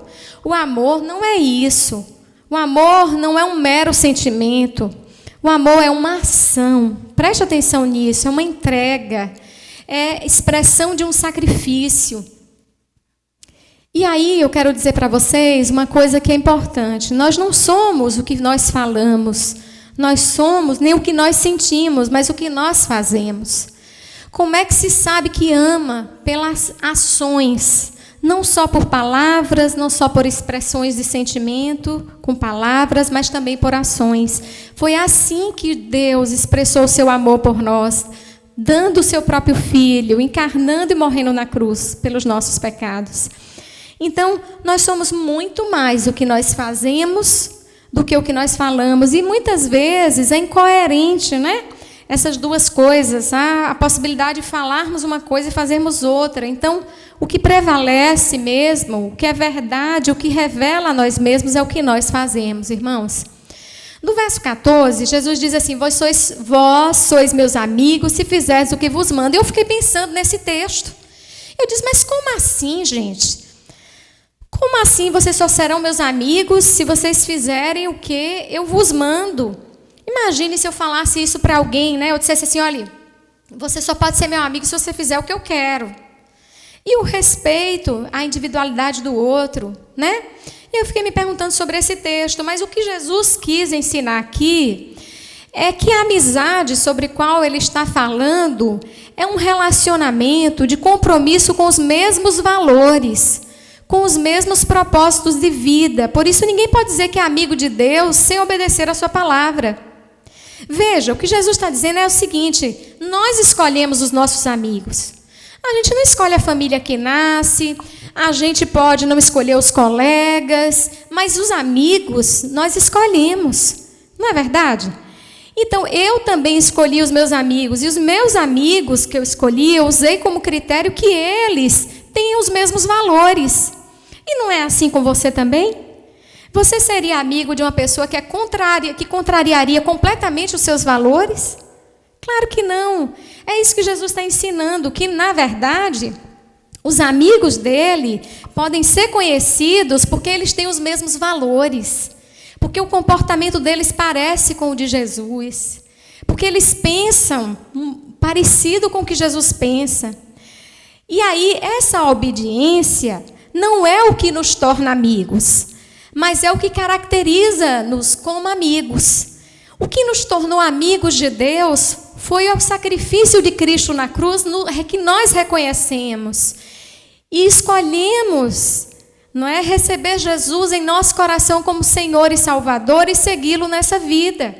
[SPEAKER 6] O amor não é isso. O amor não é um mero sentimento. O amor é uma ação. Preste atenção nisso, é uma entrega. É expressão de um sacrifício. E aí eu quero dizer para vocês uma coisa que é importante. Nós não somos o que nós falamos. Nós somos nem o que nós sentimos, mas o que nós fazemos. Como é que se sabe que ama? Pelas ações. Não só por palavras, não só por expressões de sentimento, com palavras, mas também por ações. Foi assim que Deus expressou o seu amor por nós, dando o seu próprio Filho, encarnando e morrendo na cruz pelos nossos pecados. Então, nós somos muito mais o que nós fazemos do que o que nós falamos. E muitas vezes é incoerente, né? Essas duas coisas, a possibilidade de falarmos uma coisa e fazermos outra. Então, o que prevalece mesmo, o que é verdade, o que revela a nós mesmos é o que nós fazemos, irmãos. No verso 14, Jesus diz assim, vós sois meus amigos se fizerdes o que vos mando. Eu fiquei pensando nesse texto. Eu disse, mas como assim, gente? Como assim vocês só serão meus amigos se vocês fizerem o que eu vos mando? Imagine se eu falasse isso para alguém, né? Eu dissesse assim, olha, você só pode ser meu amigo se você fizer o que eu quero. E o respeito à individualidade do outro, né? E eu fiquei me perguntando sobre esse texto, mas o que Jesus quis ensinar aqui é que a amizade sobre a qual ele está falando é um relacionamento de compromisso com os mesmos valores, com os mesmos propósitos de vida. Por isso, ninguém pode dizer que é amigo de Deus sem obedecer a sua palavra. Veja, o que Jesus está dizendo é o seguinte, nós escolhemos os nossos amigos. A gente não escolhe a família que nasce, a gente pode não escolher os colegas, mas os amigos nós escolhemos, não é verdade? Então, eu também escolhi os meus amigos, e os meus amigos que eu escolhi, eu usei como critério que eles tenham os mesmos valores. E não é assim com você também? Você seria amigo de uma pessoa que contrariaria completamente os seus valores? Claro que não. É isso que Jesus está ensinando, que, na verdade, os amigos dele podem ser conhecidos porque eles têm os mesmos valores. Porque o comportamento deles parece com o de Jesus. Porque eles pensam parecido com o que Jesus pensa. E aí, essa obediência não é o que nos torna amigos, mas é o que caracteriza-nos como amigos. O que nos tornou amigos de Deus foi o sacrifício de Cristo na cruz, que nós reconhecemos. E escolhemos, não é, receber Jesus em nosso coração como Senhor e Salvador e segui-lo nessa vida.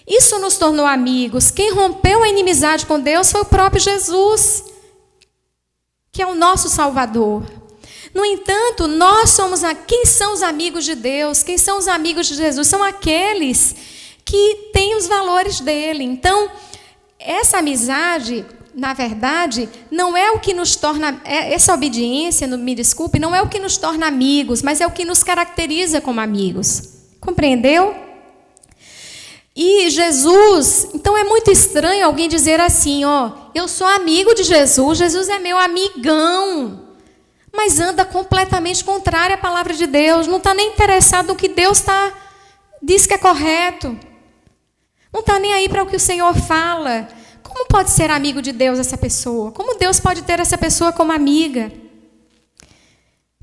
[SPEAKER 6] Isso nos tornou amigos. Quem rompeu a inimizade com Deus foi o próprio Jesus, que é o nosso Salvador. No entanto, nós somos quem são os amigos de Deus? Quem são os amigos de Jesus? São aqueles que têm os valores dele. Então, essa amizade, na verdade, não é o que nos torna, essa obediência, me desculpe, não é o que nos torna amigos, mas é o que nos caracteriza como amigos. Compreendeu? E Jesus, então é muito estranho alguém dizer assim, eu sou amigo de Jesus, Jesus é meu amigão, mas anda completamente contrário à palavra de Deus, não está nem interessado no que Deus diz que é correto, não está nem aí para o que o Senhor fala. Como pode ser amigo de Deus essa pessoa? Como Deus pode ter essa pessoa como amiga?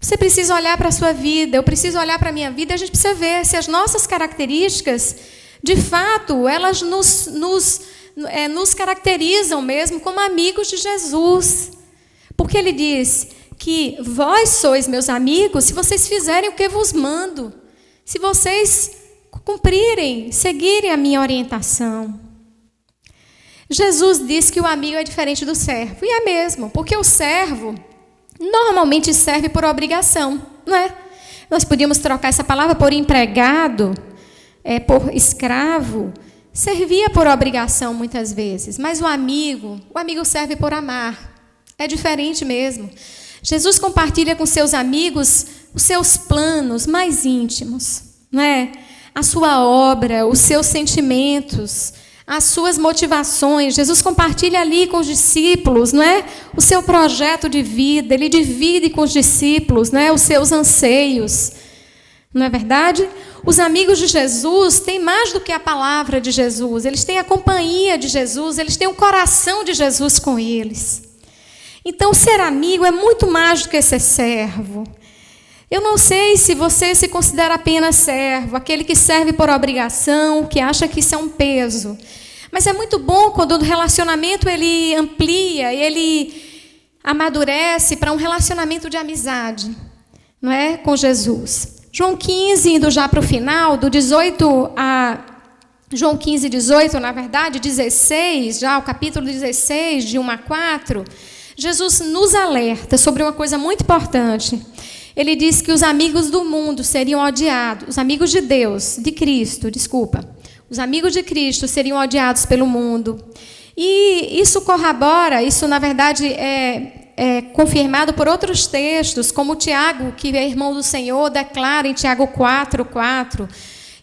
[SPEAKER 6] Você precisa olhar para a sua vida, eu preciso olhar para a minha vida, a gente precisa ver se as nossas características, de fato, elas nos caracterizam mesmo como amigos de Jesus. Porque ele diz que vós sois meus amigos se vocês fizerem o que vos mando, se vocês cumprirem, seguirem a minha orientação. Jesus diz que o amigo é diferente do servo. E é mesmo, porque o servo normalmente serve por obrigação, não é? Nós podíamos trocar essa palavra por empregado, por escravo. Servia por obrigação muitas vezes. Mas o amigo serve por amar. É diferente mesmo. Jesus compartilha com seus amigos os seus planos mais íntimos, não é? A sua obra, os seus sentimentos, as suas motivações. Jesus compartilha ali com os discípulos, não é? O seu projeto de vida, ele divide com os discípulos, não é? Os seus anseios. Não é verdade? Os amigos de Jesus têm mais do que a palavra de Jesus, eles têm a companhia de Jesus, eles têm o coração de Jesus com eles. Então, ser amigo é muito mais do que ser servo. Eu não sei se você se considera apenas servo, aquele que serve por obrigação, que acha que isso é um peso. Mas é muito bom quando o relacionamento ele amplia, ele amadurece para um relacionamento de amizade, não é? Com Jesus. João 15, indo já para o final, do 18 a... João 15, 18, na verdade, 16, já o capítulo 16, de 1 a 4, Jesus nos alerta sobre uma coisa muito importante. Ele diz que os amigos do mundo seriam odiados, os amigos de Deus, de Cristo, desculpa, os amigos de Cristo seriam odiados pelo mundo. E isso corrobora, isso na verdade é confirmado por outros textos, como Tiago, que é irmão do Senhor, declara em Tiago 4:4,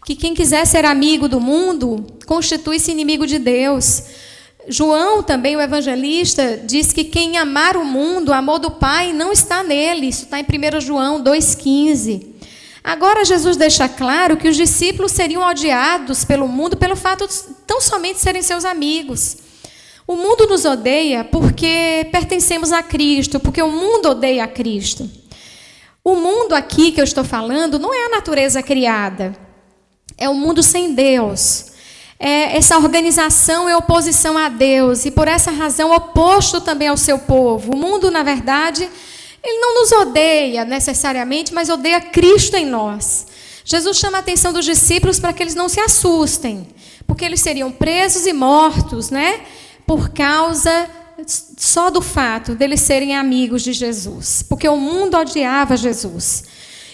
[SPEAKER 6] que quem quiser ser amigo do mundo, constitui-se inimigo de Deus. João, também o evangelista, diz que quem amar o mundo, o amor do Pai, não está nele. Isso está em 1 João 2,15. Agora, Jesus deixa claro que os discípulos seriam odiados pelo mundo pelo fato de tão somente serem seus amigos. O mundo nos odeia porque pertencemos a Cristo, porque o mundo odeia a Cristo. O mundo aqui que eu estou falando não é a natureza criada, é o mundo sem Deus. Essa organização é oposição a Deus e, por essa razão, oposto também ao seu povo. O mundo, na verdade, ele não nos odeia necessariamente, mas odeia Cristo em nós. Jesus chama a atenção dos discípulos para que eles não se assustem, porque eles seriam presos e mortos, né? Por causa só do fato deles serem amigos de Jesus, porque o mundo odiava Jesus.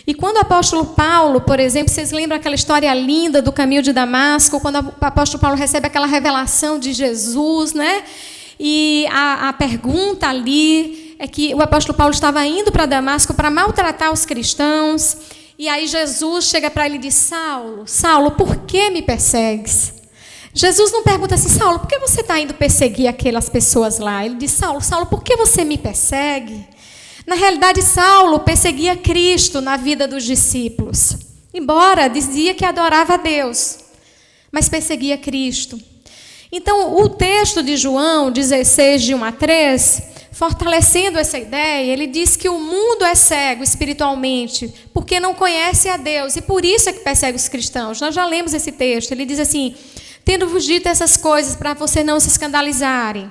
[SPEAKER 6] E quando o apóstolo Paulo, por exemplo, vocês lembram aquela história linda do caminho de Damasco, quando o apóstolo Paulo recebe aquela revelação de Jesus, né? E a pergunta ali é que o apóstolo Paulo estava indo para Damasco para maltratar os cristãos, e aí Jesus chega para ele e diz: Saulo, Saulo, por que me persegues? Jesus não pergunta assim: Saulo, por que você está indo perseguir aquelas pessoas lá? Ele diz: Saulo, Saulo, por que você me persegue? Na realidade, Saulo perseguia Cristo na vida dos discípulos. Embora dizia que adorava a Deus, mas perseguia Cristo. Então, o texto de João 16, de 1 a 3, fortalecendo essa ideia, ele diz que o mundo é cego espiritualmente, porque não conhece a Deus, e por isso é que persegue os cristãos. Nós já lemos esse texto, ele diz assim: tendo-vos dito essas coisas para vocês não se escandalizarem,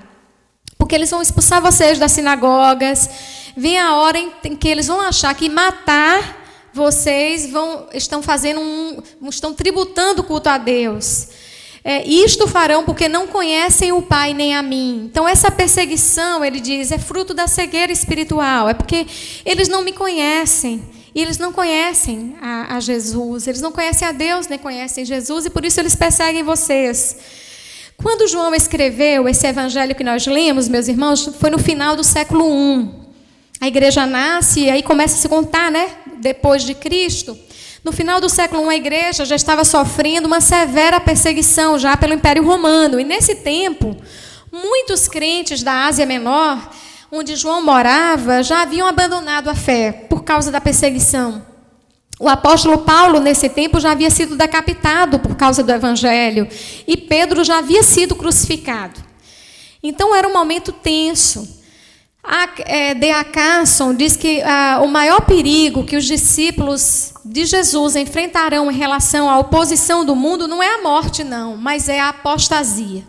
[SPEAKER 6] porque eles vão expulsar vocês das sinagogas, vem a hora em que eles vão achar que matar vocês estão tributando o culto a Deus. Isto farão porque não conhecem o Pai nem a mim. Então, essa perseguição, ele diz, é fruto da cegueira espiritual. É porque eles não me conhecem. E eles não conhecem a Jesus. Eles não conhecem a Deus, nem conhecem Jesus. E por isso eles perseguem vocês. Quando João escreveu esse evangelho que nós lemos, meus irmãos, foi no final do século I. A igreja nasce e aí começa a se contar, né? Depois de Cristo. No final do século I, a igreja já estava sofrendo uma severa perseguição já pelo Império Romano. E nesse tempo, muitos crentes da Ásia Menor, onde João morava, já haviam abandonado a fé por causa da perseguição. O apóstolo Paulo, nesse tempo, já havia sido decapitado por causa do evangelho. E Pedro já havia sido crucificado. Então, era um momento tenso. D.A. Carson diz que o maior perigo que os discípulos de Jesus enfrentarão em relação à oposição do mundo não é a morte, não, mas é a apostasia.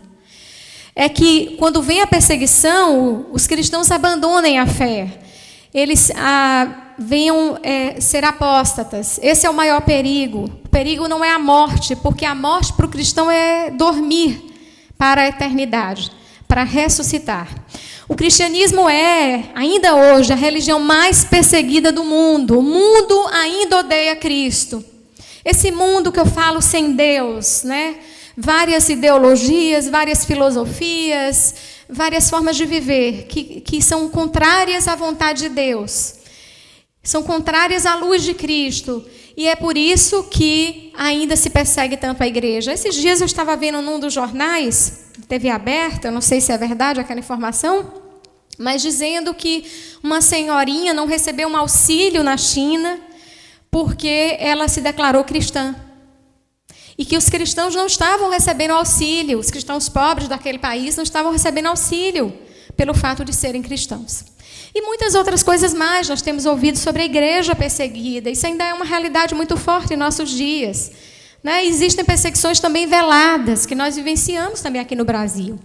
[SPEAKER 6] É que, quando vem a perseguição, os cristãos abandonem a fé. Eles venham ser apóstatas. Esse é o maior perigo. O perigo não é a morte, porque a morte para o cristão é dormir para a eternidade, para ressuscitar. O cristianismo é, ainda hoje, a religião mais perseguida do mundo. O mundo ainda odeia Cristo. Esse mundo que eu falo sem Deus, né? Várias ideologias, várias filosofias, várias formas de viver que são contrárias à vontade de Deus. São contrárias à luz de Cristo. E é por isso que ainda se persegue tanto a igreja. Esses dias eu estava vendo num dos jornais, TV aberta, não sei se é verdade aquela informação, mas dizendo que uma senhorinha não recebeu um auxílio na China porque ela se declarou cristã. E que os cristãos não estavam recebendo auxílio, os cristãos pobres daquele país não estavam recebendo auxílio pelo fato de serem cristãos. E muitas outras coisas mais nós temos ouvido sobre a igreja perseguida. Isso ainda é uma realidade muito forte em nossos dias. Né? Existem perseguições também veladas, que nós vivenciamos também aqui no Brasil.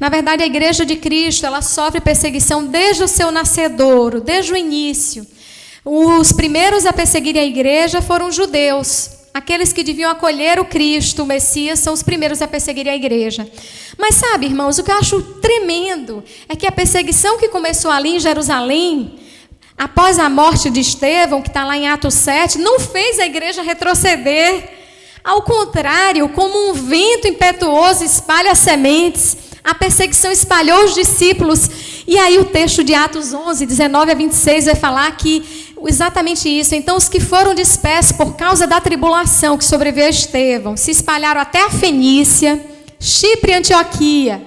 [SPEAKER 6] Na verdade, a Igreja de Cristo, ela sofre perseguição desde o seu nascedouro, desde o início. Os primeiros a perseguirem a igreja foram os judeus. Aqueles que deviam acolher o Cristo, o Messias, são os primeiros a perseguirem a igreja. Mas sabe, irmãos, o que eu acho tremendo é que a perseguição que começou ali em Jerusalém, após a morte de Estevão, que está lá em Atos 7, não fez a igreja retroceder. Ao contrário, como um vento impetuoso espalha as sementes, a perseguição espalhou os discípulos. E aí o texto de Atos 11, 19 a 26 vai falar que exatamente isso. Então, os que foram dispersos por causa da tribulação que sobreveio a Estevão se espalharam até a Fenícia, Chipre e Antioquia,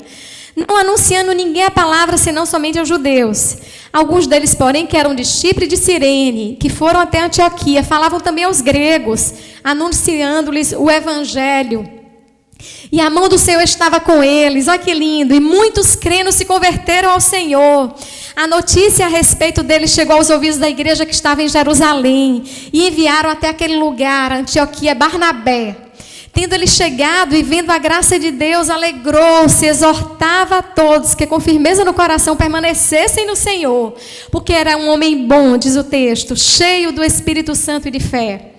[SPEAKER 6] não anunciando ninguém a palavra, senão somente aos judeus. Alguns deles, porém, que eram de Chipre e de Cirene, que foram até Antioquia, falavam também aos gregos, anunciando-lhes o evangelho. E a mão do Senhor estava com eles, olha que lindo, e muitos crendo se converteram ao Senhor. A notícia a respeito deles chegou aos ouvidos da igreja que estava em Jerusalém, e enviaram até aquele lugar, Antioquia, Barnabé. Tendo ele chegado e vendo a graça de Deus, alegrou-se, exortava a todos que com firmeza no coração permanecessem no Senhor, porque era um homem bom, diz o texto, cheio do Espírito Santo e de fé.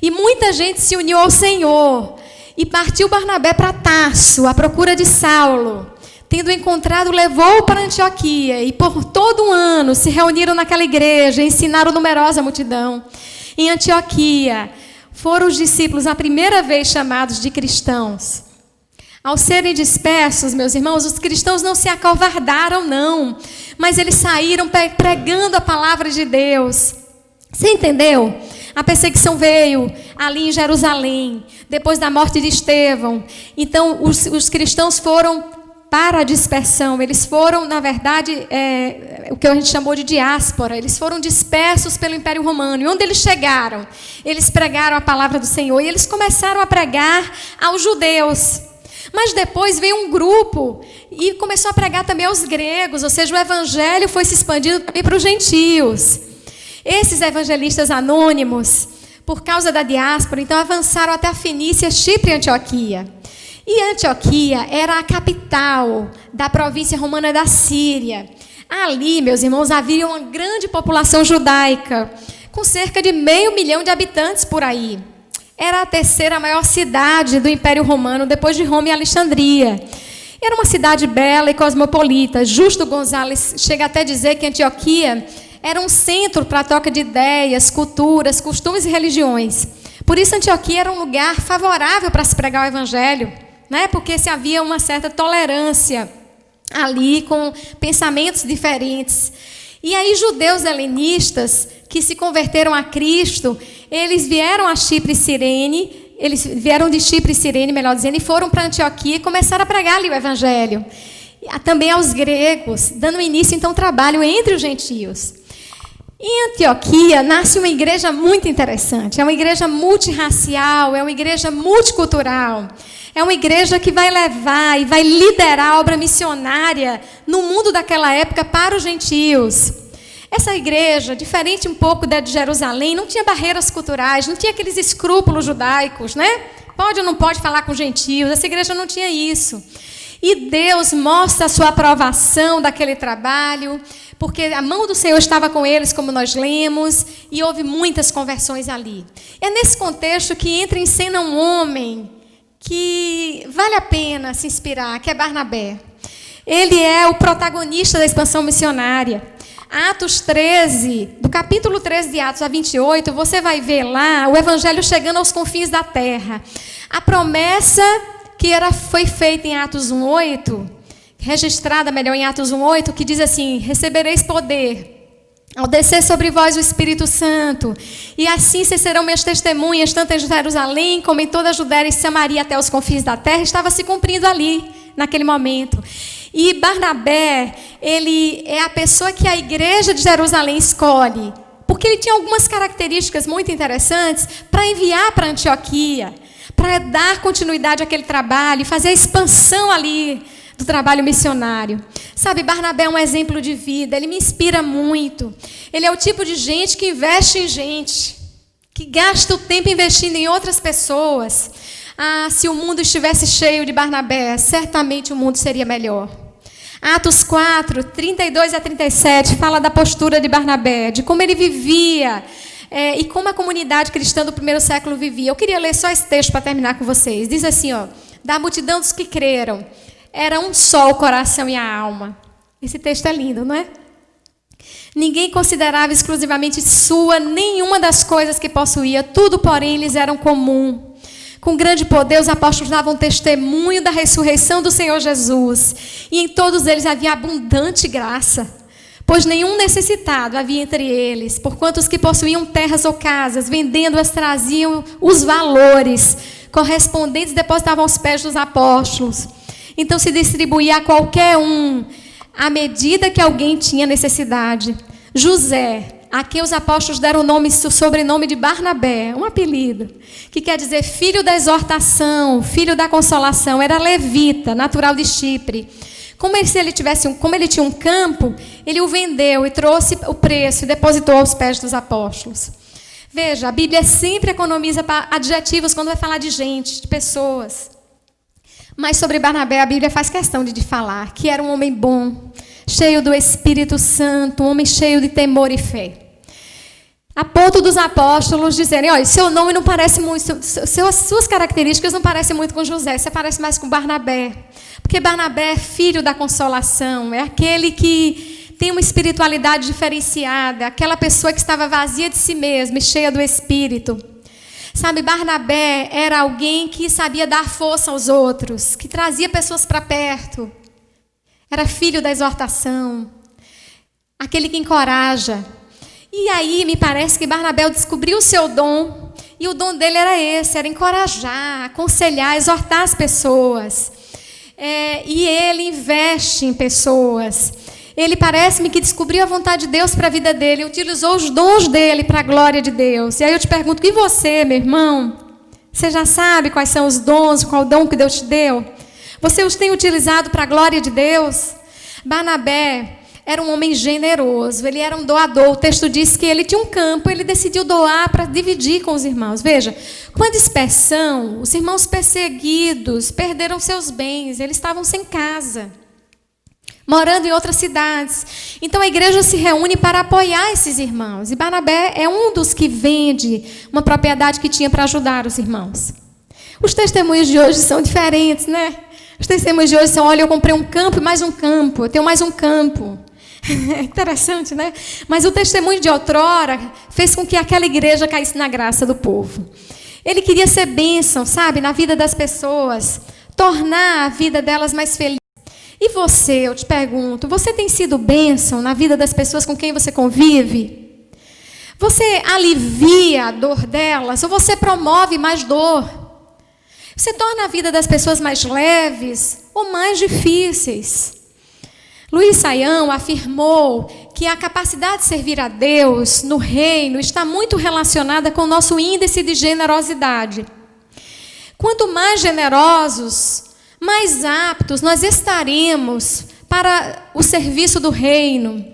[SPEAKER 6] E muita gente se uniu ao Senhor, e partiu Barnabé para Tarso, à procura de Saulo. Tendo encontrado, levou-o para Antioquia, e por todo um ano se reuniram naquela igreja, e ensinaram numerosa multidão. Em Antioquia, foram os discípulos a primeira vez chamados de cristãos. Ao serem dispersos, meus irmãos, os cristãos não se acovardaram, não, mas eles saíram pregando a palavra de Deus. Você entendeu? A perseguição veio ali em Jerusalém, depois da morte de Estevão. Então, os cristãos foram para a dispersão. Eles foram, na verdade, o que a gente chamou de diáspora. Eles foram dispersos pelo Império Romano. E onde eles chegaram? Eles pregaram a palavra do Senhor. E eles começaram a pregar aos judeus. Mas depois veio um grupo e começou a pregar também aos gregos. Ou seja, o evangelho foi se expandindo também para os gentios. Esses evangelistas anônimos, por causa da diáspora, então avançaram até a Fenícia, Chipre e Antioquia. E Antioquia era a capital da província romana da Síria. Ali, meus irmãos, havia uma grande população judaica, com cerca de 500 mil de habitantes por aí. Era a terceira maior cidade do Império Romano, depois de Roma e Alexandria. Era uma cidade bela e cosmopolita. Justo Gonzalez chega até a dizer que Antioquia era um centro para a troca de ideias, culturas, costumes e religiões. Por isso, Antioquia era um lugar favorável para se pregar o evangelho, né? Porque se havia uma certa tolerância ali com pensamentos diferentes. E aí, judeus helenistas que se converteram a Cristo, eles vieram a Chipre e Cirene, eles vieram de Chipre e Cirene, melhor dizendo, e foram para Antioquia e começaram a pregar ali o evangelho. Também aos gregos, dando início, então, ao trabalho entre os gentios. Em Antioquia nasce uma igreja muito interessante. É uma igreja multirracial, é uma igreja multicultural. É uma igreja que vai levar e vai liderar a obra missionária no mundo daquela época para os gentios. Essa igreja, diferente um pouco da de Jerusalém, não tinha barreiras culturais, não tinha aqueles escrúpulos judaicos, né? Pode ou não pode falar com gentios? Essa igreja não tinha isso. E Deus mostra a sua aprovação daquele trabalho, porque a mão do Senhor estava com eles, como nós lemos, e houve muitas conversões ali. É nesse contexto que entra em cena um homem que vale a pena se inspirar, que é Barnabé. Ele é o protagonista da expansão missionária. Atos 13, do capítulo 13 de Atos a 28, você vai ver lá o evangelho chegando aos confins da terra. A promessa que foi feita em Atos 1:8, registrada melhor em Atos 1:8, que diz assim: recebereis poder ao descer sobre vós o Espírito Santo, e assim vocês serão minhas testemunhas, tanto em Jerusalém como em toda a Judéia e Samaria até os confins da terra. Estava se cumprindo ali, naquele momento. E Barnabé, ele é a pessoa que a igreja de Jerusalém escolhe, porque ele tinha algumas características muito interessantes para enviar para Antioquia, para dar continuidade àquele trabalho, fazer a expansão ali do trabalho missionário. Sabe, Barnabé é um exemplo de vida, ele me inspira muito. Ele é o tipo de gente que investe em gente, que gasta o tempo investindo em outras pessoas. Se o mundo estivesse cheio de Barnabé, certamente o mundo seria melhor. Atos 4, 32 a 37, fala da postura de Barnabé, de como ele vivia, e como a comunidade cristã do primeiro século vivia. Eu queria ler só esse texto para terminar com vocês. Diz assim, da multidão dos que creram, era um só o coração e a alma. Esse texto é lindo, não é? Ninguém considerava exclusivamente sua nenhuma das coisas que possuía, tudo, porém, lhes era comum. Com grande poder, os apóstolos davam testemunho da ressurreição do Senhor Jesus, e em todos eles havia abundante graça, pois nenhum necessitado havia entre eles, porquanto os que possuíam terras ou casas, vendendo-as, traziam os valores correspondentes e depositavam aos pés dos apóstolos. Então se distribuía a qualquer um, à medida que alguém tinha necessidade. José, a quem os apóstolos deram o sobrenome de Barnabé, um apelido, que quer dizer filho da exortação, filho da consolação, era levita, natural de Chipre. Como ele tinha um campo, ele o vendeu e trouxe o preço e depositou aos pés dos apóstolos. Veja, a Bíblia sempre economiza adjetivos quando vai falar de gente, de pessoas. Mas sobre Barnabé, a Bíblia faz questão de falar que era um homem bom, cheio do Espírito Santo, um homem cheio de temor e fé. A ponto dos apóstolos dizerem, olha, seu nome não parece muito, suas características não parecem muito com José, você parece mais com Barnabé. Porque Barnabé é filho da consolação, é aquele que tem uma espiritualidade diferenciada, aquela pessoa que estava vazia de si mesma e cheia do Espírito. Sabe, Barnabé era alguém que sabia dar força aos outros, que trazia pessoas para perto. Era filho da exortação, aquele que encoraja. E aí me parece que Barnabé descobriu o seu dom, e o dom dele era esse, era encorajar, aconselhar, exortar as pessoas. E ele investe em pessoas. Ele parece-me que descobriu a vontade de Deus para a vida dele, utilizou os dons dele para a glória de Deus. E aí eu te pergunto, e você, meu irmão? Você já sabe quais são os dons, qual o dom que Deus te deu? Você os tem utilizado para a glória de Deus? Barnabé era um homem generoso, ele era um doador. O texto diz que ele tinha um campo, ele decidiu doar para dividir com os irmãos. Veja, com a dispersão, os irmãos perseguidos perderam seus bens, eles estavam sem casa, morando em outras cidades. Então a igreja se reúne para apoiar esses irmãos. E Barnabé é um dos que vende uma propriedade que tinha para ajudar os irmãos. Os testemunhos de hoje são diferentes, né? Os testemunhos de hoje são, olha, eu comprei um campo e mais um campo, eu tenho mais um campo. É interessante, né? Mas o testemunho de outrora fez com que aquela igreja caísse na graça do povo. Ele queria ser bênção, sabe, na vida das pessoas, tornar a vida delas mais feliz. E você, eu te pergunto, você tem sido bênção na vida das pessoas com quem você convive? Você alivia a dor delas ou você promove mais dor? Você torna a vida das pessoas mais leves ou mais difíceis? Luiz Saião afirmou que a capacidade de servir a Deus no reino está muito relacionada com o nosso índice de generosidade. Quanto mais generosos, mais aptos nós estaremos para o serviço do reino.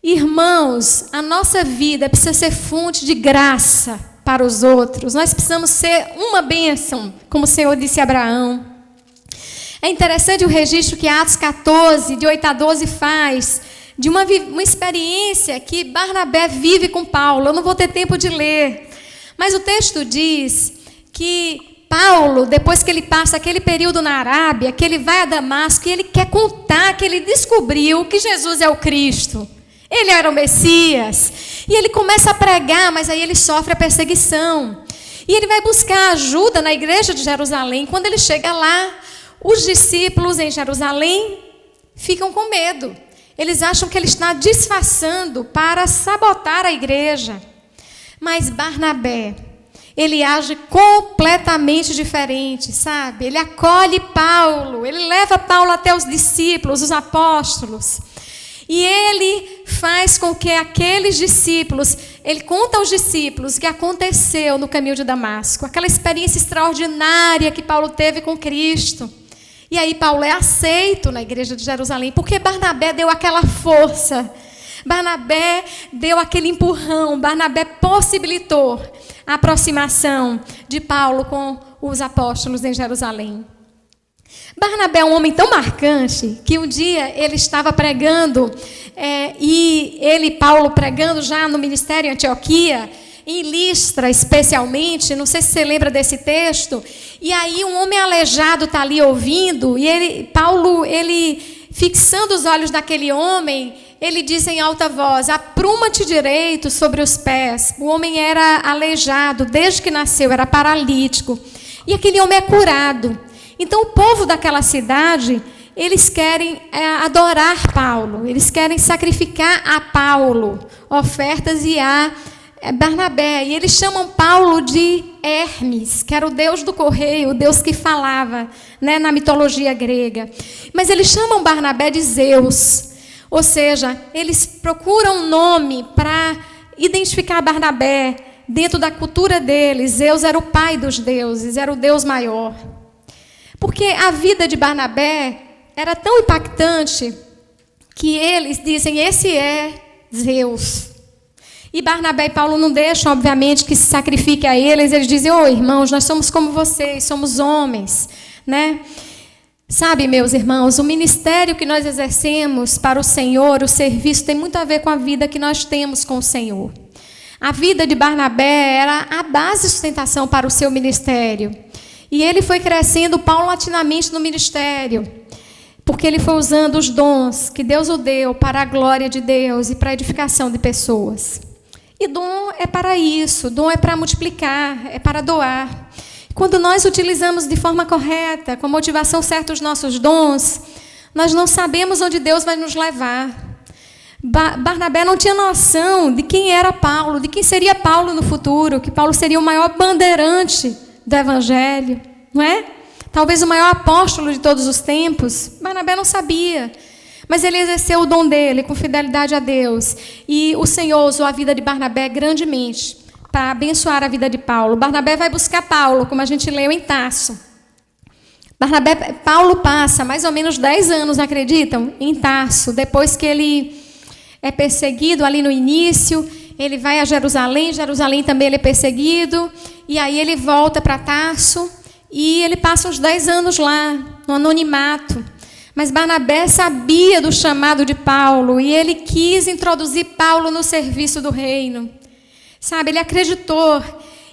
[SPEAKER 6] Irmãos, a nossa vida precisa ser fonte de graça para os outros. Nós precisamos ser uma bênção, como o Senhor disse a Abraão. É interessante o registro que Atos 14, de 8 a 12, faz de uma experiência que Barnabé vive com Paulo. Eu não vou ter tempo de ler, mas o texto diz que Paulo, depois que ele passa aquele período na Arábia, que ele vai a Damasco, e ele quer contar que ele descobriu que Jesus é o Cristo. Ele era o Messias. E ele começa a pregar, mas aí ele sofre a perseguição. E ele vai buscar ajuda na igreja de Jerusalém. Quando ele chega lá, os discípulos em Jerusalém ficam com medo. Eles acham que ele está disfarçando para sabotar a igreja. Mas Barnabé, ele age completamente diferente, sabe? Ele acolhe Paulo, ele leva Paulo até os discípulos, os apóstolos. E ele faz com que aqueles discípulos, ele conta aos discípulos o que aconteceu no caminho de Damasco, aquela experiência extraordinária que Paulo teve com Cristo. E aí Paulo é aceito na igreja de Jerusalém, porque Barnabé deu aquela força, Barnabé deu aquele empurrão, Barnabé possibilitou a aproximação de Paulo com os apóstolos em Jerusalém. Barnabé é um homem tão marcante que um dia ele estava pregando, Paulo pregando já no ministério em Antioquia, em Listra especialmente, não sei se você lembra desse texto, e aí um homem aleijado está ali ouvindo, e Paulo, fixando os olhos daquele homem, ele diz em alta voz, apruma-te direito sobre os pés. O homem era aleijado, desde que nasceu, era paralítico, e aquele homem é curado. Então o povo daquela cidade, eles querem adorar Paulo, eles querem sacrificar a Paulo ofertas e a Barnabé, e eles chamam Paulo de Hermes, que era o deus do correio, o deus que falava, né, na mitologia grega. Mas eles chamam Barnabé de Zeus, ou seja, eles procuram um nome para identificar Barnabé. Dentro da cultura deles, Zeus era o pai dos deuses, era o deus maior. Porque a vida de Barnabé era tão impactante que eles dizem, esse é Zeus. E Barnabé e Paulo não deixam, obviamente, que se sacrifique a eles. Eles dizem, irmãos, nós somos como vocês, somos homens, né? Sabe, meus irmãos, o ministério que nós exercemos para o Senhor, o serviço, tem muito a ver com a vida que nós temos com o Senhor. A vida de Barnabé era a base de sustentação para o seu ministério. E ele foi crescendo paulatinamente no ministério. porque ele foi usando os dons que Deus o deu para a glória de Deus e para a edificação de pessoas. E dom é para isso, dom é para multiplicar, é para doar. Quando nós utilizamos de forma correta, com motivação certa os nossos dons, nós não sabemos onde Deus vai nos levar. Barnabé não tinha noção de quem era Paulo, de quem seria Paulo no futuro, que Paulo seria o maior bandeirante do Evangelho, não é? Talvez o maior apóstolo de todos os tempos. Barnabé não sabia, mas ele exerceu o dom dele com fidelidade a Deus. E o Senhor usou a vida de Barnabé grandemente para abençoar a vida de Paulo. Barnabé vai buscar Paulo, como a gente leu em Tarso. Paulo passa mais ou menos 10 anos, acreditam, em Tarso. Depois que ele é perseguido ali no início, ele vai a Jerusalém. Jerusalém também ele é perseguido. E aí ele volta para Tarso. E ele passa uns 10 anos lá, no anonimato. Mas Barnabé sabia do chamado de Paulo e ele quis introduzir Paulo no serviço do reino. Sabe, ele acreditou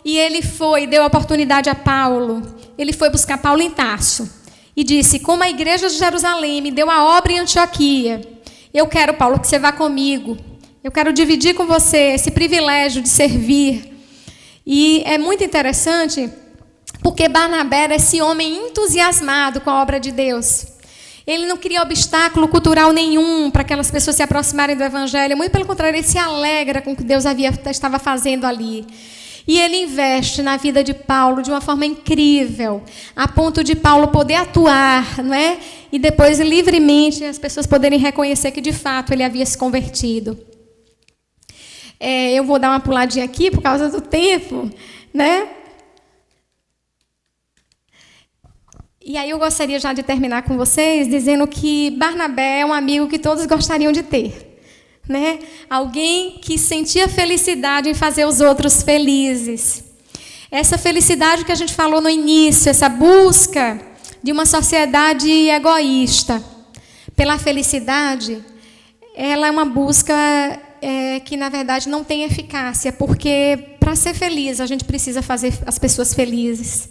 [SPEAKER 6] e ele foi, deu a oportunidade a Paulo. Ele foi buscar Paulo em Tarso e disse: como a igreja de Jerusalém me deu a obra em Antioquia, eu quero, Paulo, que você vá comigo. Eu quero dividir com você esse privilégio de servir. E é muito interessante, porque Barnabé era esse homem entusiasmado com a obra de Deus. Ele não queria obstáculo cultural nenhum para aquelas pessoas se aproximarem do Evangelho. Muito pelo contrário, ele se alegra com o que Deus estava fazendo ali. E ele investe na vida de Paulo de uma forma incrível, a ponto de Paulo poder atuar, não é? E depois, livremente, as pessoas poderem reconhecer que, de fato, ele havia se convertido. Eu vou dar uma puladinha aqui por causa do tempo, né? E aí eu gostaria já de terminar com vocês dizendo que Barnabé é um amigo que todos gostariam de ter, né? Alguém que sentia felicidade em fazer os outros felizes. Essa felicidade que a gente falou no início, essa busca de uma sociedade egoísta pela felicidade, ela é uma busca que, na verdade, não tem eficácia, porque para ser feliz a gente precisa fazer as pessoas felizes.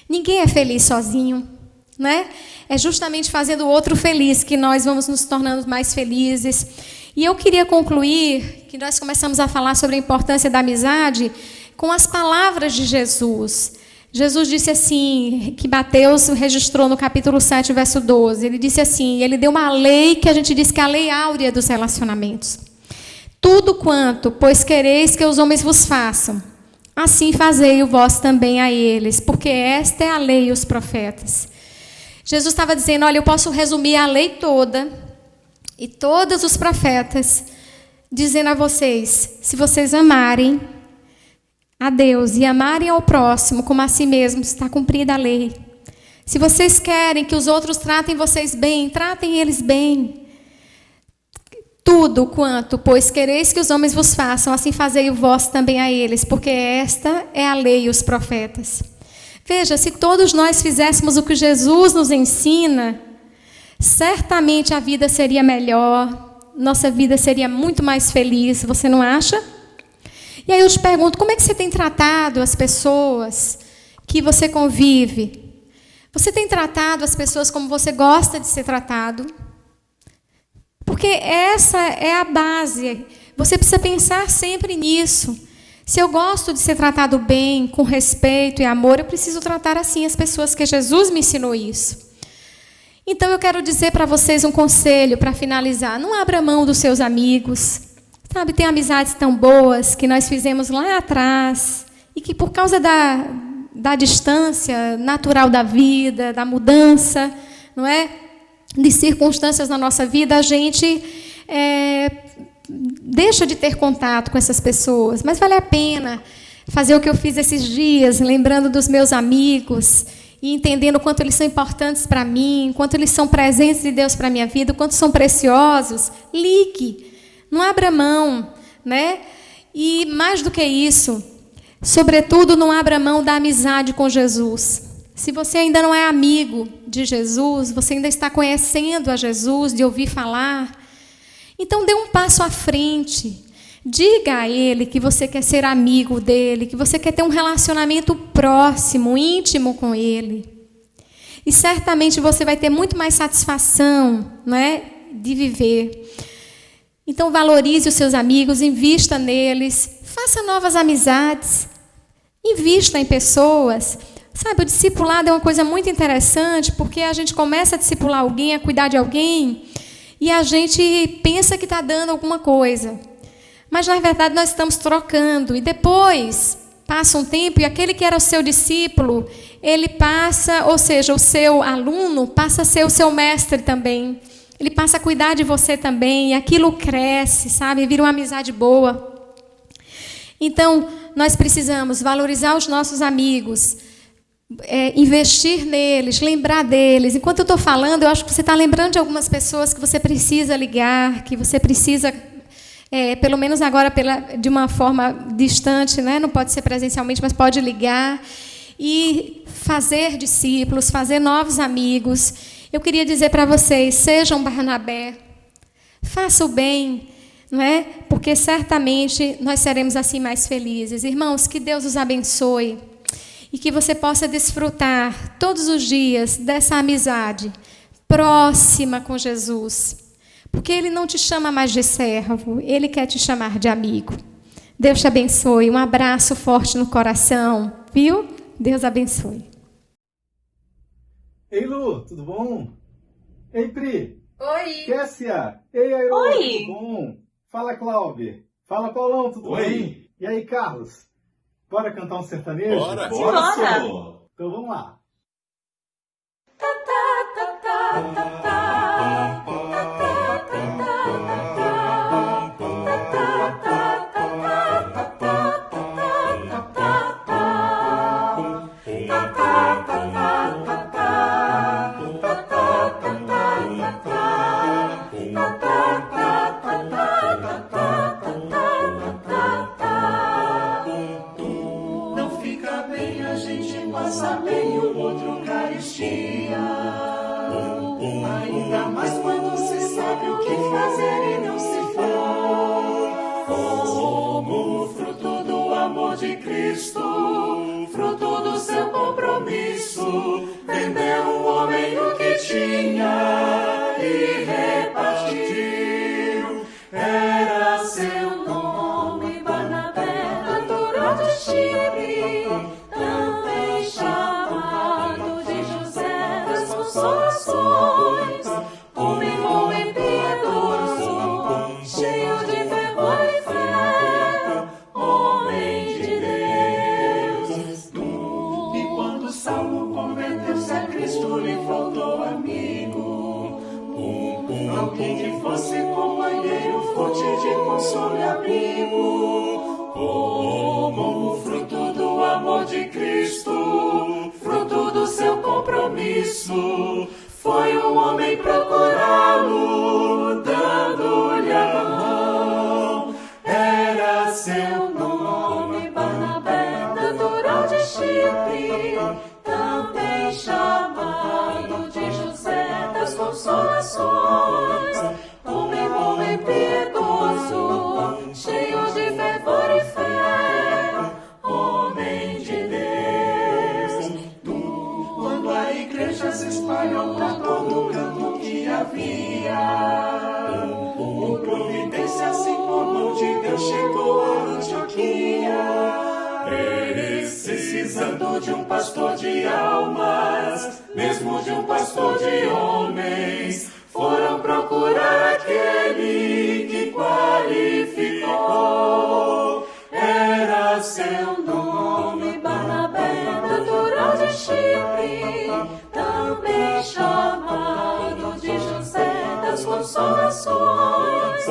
[SPEAKER 6] Ninguém é feliz sozinho, né? É justamente fazendo o outro feliz que nós vamos nos tornando mais felizes. E eu queria concluir que nós começamos a falar sobre a importância da amizade com as palavras de Jesus. Jesus disse assim, que Mateus registrou no capítulo 7, verso 12. Ele disse assim, ele deu uma lei que a gente diz que é a lei áurea dos relacionamentos. Tudo quanto, pois quereis que os homens vos façam, assim fazei o vós também a eles, porque esta é a lei e os profetas. Jesus estava dizendo, olha, eu posso resumir a lei toda e todos os profetas, dizendo a vocês, se vocês amarem a Deus e amarem ao próximo como a si mesmos, está cumprida a lei. Se vocês querem que os outros tratem vocês bem, tratem eles bem. Tudo quanto, pois quereis que os homens vos façam, assim fazei o vós também a eles, porque esta é a lei e os profetas. Veja, se todos nós fizéssemos o que Jesus nos ensina, certamente a vida seria melhor, nossa vida seria muito mais feliz, você não acha? E aí eu te pergunto, como é que você tem tratado as pessoas que você convive? Você tem tratado as pessoas como você gosta de ser tratado? Porque essa é a base. Você precisa pensar sempre nisso. Se eu gosto de ser tratado bem, com respeito e amor, eu preciso tratar assim as pessoas, que Jesus me ensinou isso. Então eu quero dizer para vocês um conselho para finalizar. Não abra mão dos seus amigos. Sabe, tem amizades tão boas que nós fizemos lá atrás e que por causa da distância natural da vida, da mudança, não é? De circunstâncias na nossa vida, a gente deixa de ter contato com essas pessoas. Mas vale a pena fazer o que eu fiz esses dias, lembrando dos meus amigos e entendendo o quanto eles são importantes para mim, quanto eles são presentes de Deus para a minha vida, o quanto são preciosos. Ligue, não abra mão, né? E mais do que isso, sobretudo, não abra mão da amizade com Jesus. Se você ainda não é amigo de Jesus, você ainda está conhecendo a Jesus, de ouvir falar, então dê um passo à frente. Diga a Ele que você quer ser amigo dEle, que você quer ter um relacionamento próximo, íntimo com Ele. E certamente você vai ter muito mais satisfação, não é, de viver. Então valorize os seus amigos, invista neles, faça novas amizades, invista em pessoas. Sabe, o discipulado é uma coisa muito interessante, porque a gente começa a discipular alguém, a cuidar de alguém, e a gente pensa que está dando alguma coisa. Mas, na verdade, nós estamos trocando. E depois, passa um tempo, e aquele que era o seu discípulo, ele passa, ou seja, o seu aluno passa a ser o seu mestre também. Ele passa a cuidar de você também, e aquilo cresce, sabe? Vira uma amizade boa. Então, nós precisamos valorizar os nossos amigos, investir neles, lembrar deles. Enquanto eu estou falando, eu acho que você está lembrando de algumas pessoas que você precisa ligar, que você precisa, pelo menos agora de uma forma distante, né? Não pode ser presencialmente, mas pode ligar e fazer discípulos, fazer novos amigos. Eu queria dizer para vocês, sejam Barnabé, faça o bem, não é? Porque certamente nós seremos assim mais felizes. Irmãos, que Deus os abençoe e que você possa desfrutar todos os dias dessa amizade próxima com Jesus. Porque Ele não te chama mais de servo, Ele quer te chamar de amigo. Deus te abençoe, um abraço forte no coração, viu? Deus abençoe.
[SPEAKER 9] Ei, Lu, tudo bom? Ei, Pri.
[SPEAKER 10] Oi.
[SPEAKER 9] Kessia. Ei, Airo,
[SPEAKER 10] Oi.
[SPEAKER 9] tudo bom? Fala, Cláudia. Fala, Paulão, tudo bem? E aí, Carlos? Bora cantar um sertanejo?
[SPEAKER 10] Bora.
[SPEAKER 9] Então vamos lá.
[SPEAKER 11] Ainda mais quando se sabe o que fazer e não se faz. Como fruto do amor de Cristo, fruto do seu compromisso, vendeu o homem o que tinha e repartiu. Era seu nome Barnabé, natural de Chipre, também chamado de José das Consolações, homem bom e piedoso, cheio de fervor e fé, homem de Deus. E quando Saulo converteu-se a Cristo, lhe faltou amigo, alguém que fosse companheiro, fonte de consolo e abrigo. Como fruto do amor de Cristo, fruto do seu compromisso, foi um homem procurá-lo, dando-lhe a mão. Era seu nome Barnabé, natural de Chipre, também chamado de José das Consolações, homem bom e piedoso, cheio de fervor e fé, homem de Deus. Quando a igreja se espalhou para todo canto que havia, por providência assim por mão de Deus chegou a Antioquia. Precisando de um pastor de almas, mesmo de um pastor de homens, foram procurar aquele que qualificou. Era seu nome Barnabé, natural de Chipre, também chamado de José das Consolações,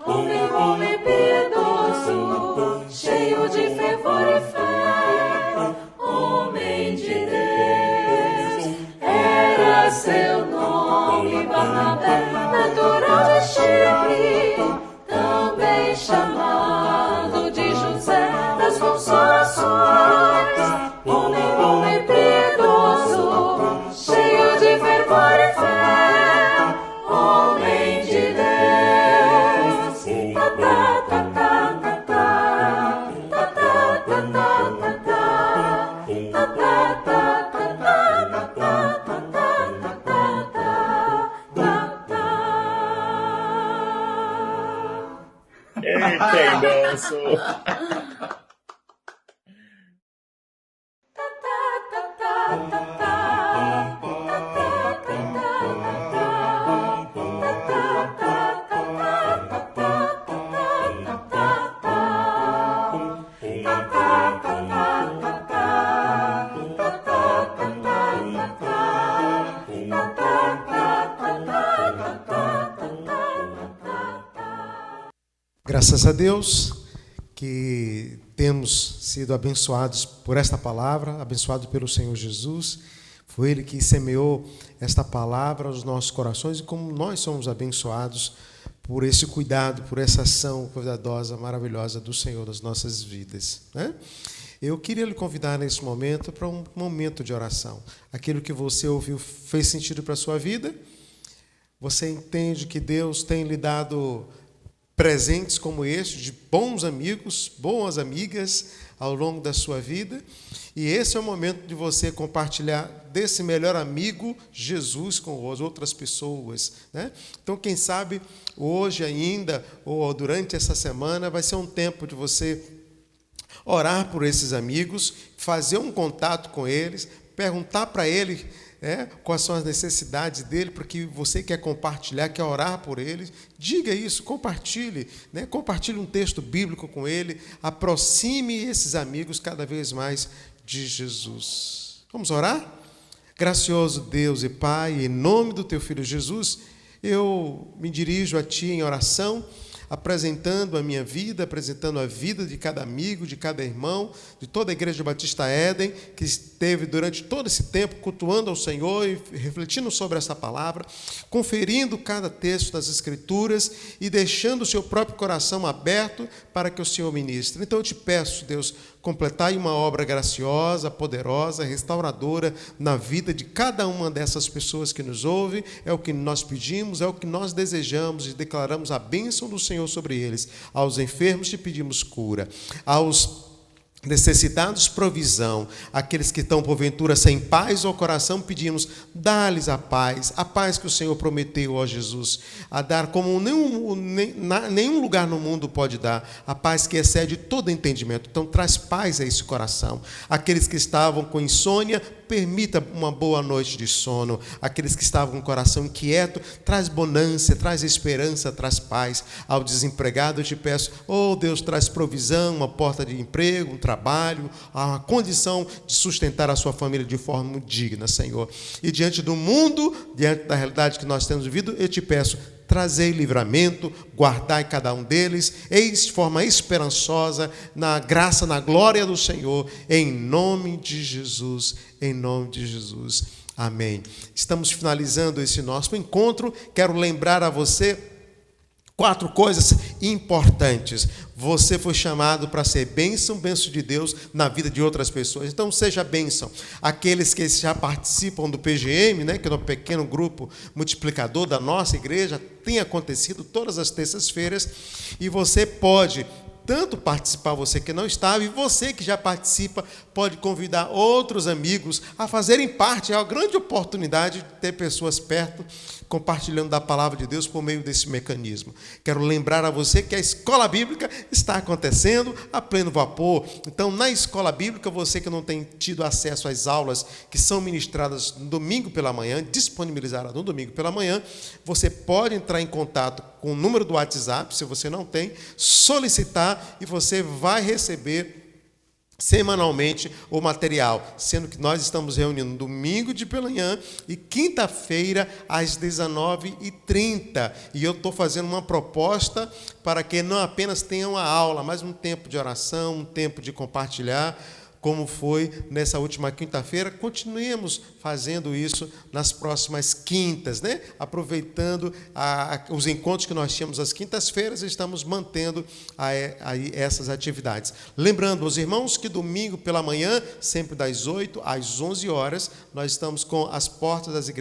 [SPEAKER 11] homem bom e piedoso, cheio de fervor e fé, homem de Deus. Era seu nome Barnabé, natural de Chipre, também chamado de José das Consolações, homem bom e piedoso, cheio de fervor e fé, homem de Deus. Ta ta ta ta ta ta ta ta ta ta ta ta ta ta ta ta ta ta.
[SPEAKER 10] tem danço.
[SPEAKER 8] Graças a Deus que temos sido abençoados por esta palavra, abençoados pelo Senhor Jesus. Foi Ele que semeou esta palavra aos nossos corações e como nós somos abençoados por esse cuidado, por essa ação cuidadosa, maravilhosa do Senhor nas nossas vidas, né? Eu queria lhe convidar nesse momento para um momento de oração. Aquilo que você ouviu fez sentido para a sua vida? Você entende que Deus tem lhe dado presentes como este, de bons amigos, boas amigas ao longo da sua vida? E esse é o momento de você compartilhar desse melhor amigo, Jesus, com as outras pessoas, né? Então, quem sabe, hoje ainda, ou durante essa semana, vai ser um tempo de você orar por esses amigos, fazer um contato com eles, perguntar para ele quais são as necessidades dele, porque você quer compartilhar, quer orar por eles. Diga isso, compartilhe, né? Compartilhe um texto bíblico com ele, aproxime esses amigos cada vez mais de Jesus. Vamos orar? Gracioso Deus e Pai, em nome do Teu Filho Jesus, eu me dirijo a Ti em oração, apresentando a minha vida, apresentando a vida de cada amigo, de cada irmão, de toda a Igreja Batista Éden, que esteve durante todo esse tempo cultuando ao Senhor e refletindo sobre essa palavra, conferindo cada texto das Escrituras e deixando o seu próprio coração aberto para que o Senhor ministre. Então eu te peço, Deus, completai uma obra graciosa, poderosa, restauradora na vida de cada uma dessas pessoas que nos ouvem. É o que nós pedimos, é o que nós desejamos e declaramos a bênção do Senhor sobre eles. Aos enfermos te pedimos cura, aos necessitados provisão, aqueles que estão porventura sem paz ao coração, pedimos, dá-lhes a paz que o Senhor prometeu, ó Jesus, a dar como nenhum lugar no mundo pode dar, a paz que excede todo entendimento. Então traz paz a esse coração. Aqueles que estavam com insônia, permita uma boa noite de sono. Aqueles que estavam com o coração inquieto, traz bonança, traz esperança, traz paz. Ao desempregado eu te peço, oh Deus, traz provisão, uma porta de emprego, um trabalho, a condição de sustentar a sua família de forma digna, Senhor. E diante do mundo, diante da realidade que nós temos vivido, eu te peço, trazei livramento, guardai cada um deles, eis de forma esperançosa, na graça, na glória do Senhor, em nome de Jesus, em nome de Jesus. Amém. Estamos finalizando esse nosso encontro. Quero lembrar a você 4 coisas importantes. Você foi chamado para ser bênção de Deus na vida de outras pessoas. Então, seja bênção. Aqueles que já participam do PGM, né, que é um pequeno grupo multiplicador da nossa igreja, tem acontecido todas as terças-feiras, e você pode tanto participar, você que não estava, e você que já participa, pode convidar outros amigos a fazerem parte. É uma grande oportunidade de ter pessoas perto, compartilhando da palavra de Deus por meio desse mecanismo. Quero lembrar a você que a escola bíblica está acontecendo a pleno vapor. Então, na escola bíblica, você que não tem tido acesso às aulas que são ministradas no domingo pela manhã, disponibilizadas no domingo pela manhã, você pode entrar em contato com o número do WhatsApp, se você não tem, solicitar, e você vai receber semanalmente o material, sendo que nós estamos reunindo domingo de pela manhã e quinta-feira às 19h30. E eu estou fazendo uma proposta para que não apenas tenham a aula, mas um tempo de oração, um tempo de compartilhar, como foi nessa última quinta-feira. Continuemos fazendo isso nas próximas quintas, né? Aproveitando os encontros que nós tínhamos às quintas-feiras, estamos mantendo aí essas atividades. Lembrando aos irmãos que domingo pela manhã, sempre das 8 às 11 horas, nós estamos com as portas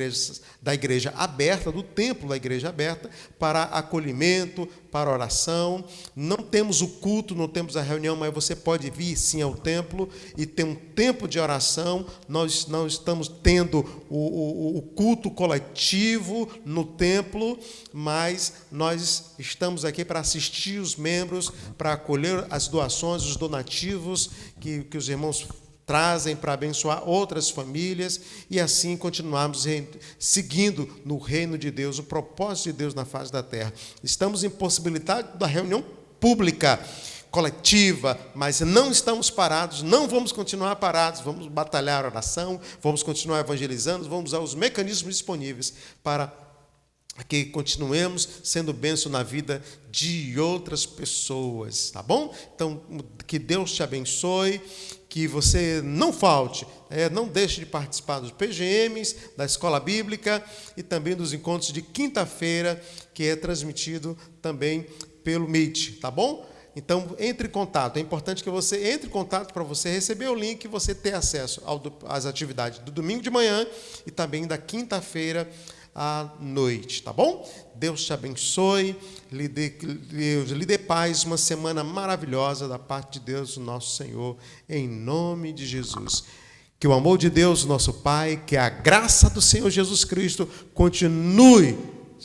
[SPEAKER 8] da igreja aberta, do templo da igreja aberta, para acolhimento, para oração. Não temos o culto, não temos a reunião, mas você pode vir sim ao templo e ter um tempo de oração. Nós não estamos tendo o culto coletivo no templo, mas nós estamos aqui para assistir os membros, para acolher as doações, os donativos que os irmãos trazem para abençoar outras famílias e assim continuarmos seguindo no reino de Deus, o propósito de Deus na face da terra. Estamos impossibilitados da reunião pública, coletiva, mas não estamos parados, não vamos continuar parados, vamos batalhar a oração, vamos continuar evangelizando, vamos usar os mecanismos disponíveis para que continuemos sendo bênção na vida de outras pessoas, tá bom? Então, que Deus te abençoe, que você não falte, não deixe de participar dos PGMs, da Escola Bíblica e também dos encontros de quinta-feira, que é transmitido também pelo Meet, tá bom? Então, entre em contato. É importante que você entre em contato para você receber o link e você ter acesso às atividades do domingo de manhã e também da quinta-feira à noite, tá bom? Deus te abençoe, lhe dê paz, uma semana maravilhosa da parte de Deus, o nosso Senhor, em nome de Jesus. Que o amor de Deus, nosso Pai, que a graça do Senhor Jesus Cristo continue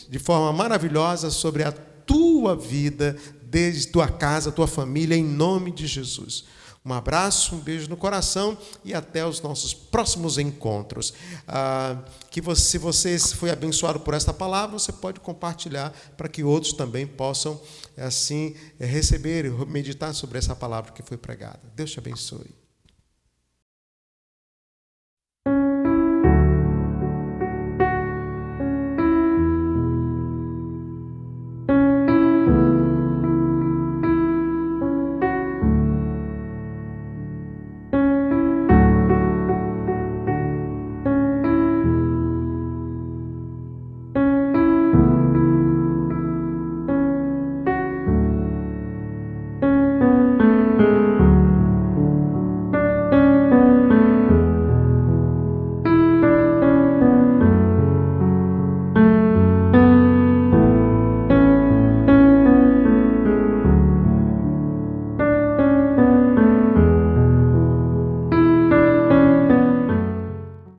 [SPEAKER 8] de forma maravilhosa sobre a tua vida, desde tua casa, tua família, em nome de Jesus. Um abraço, um beijo no coração e até os nossos próximos encontros. Se você foi abençoado por esta palavra, você pode compartilhar para que outros também possam, assim, receber e meditar sobre essa palavra que foi pregada. Deus te abençoe.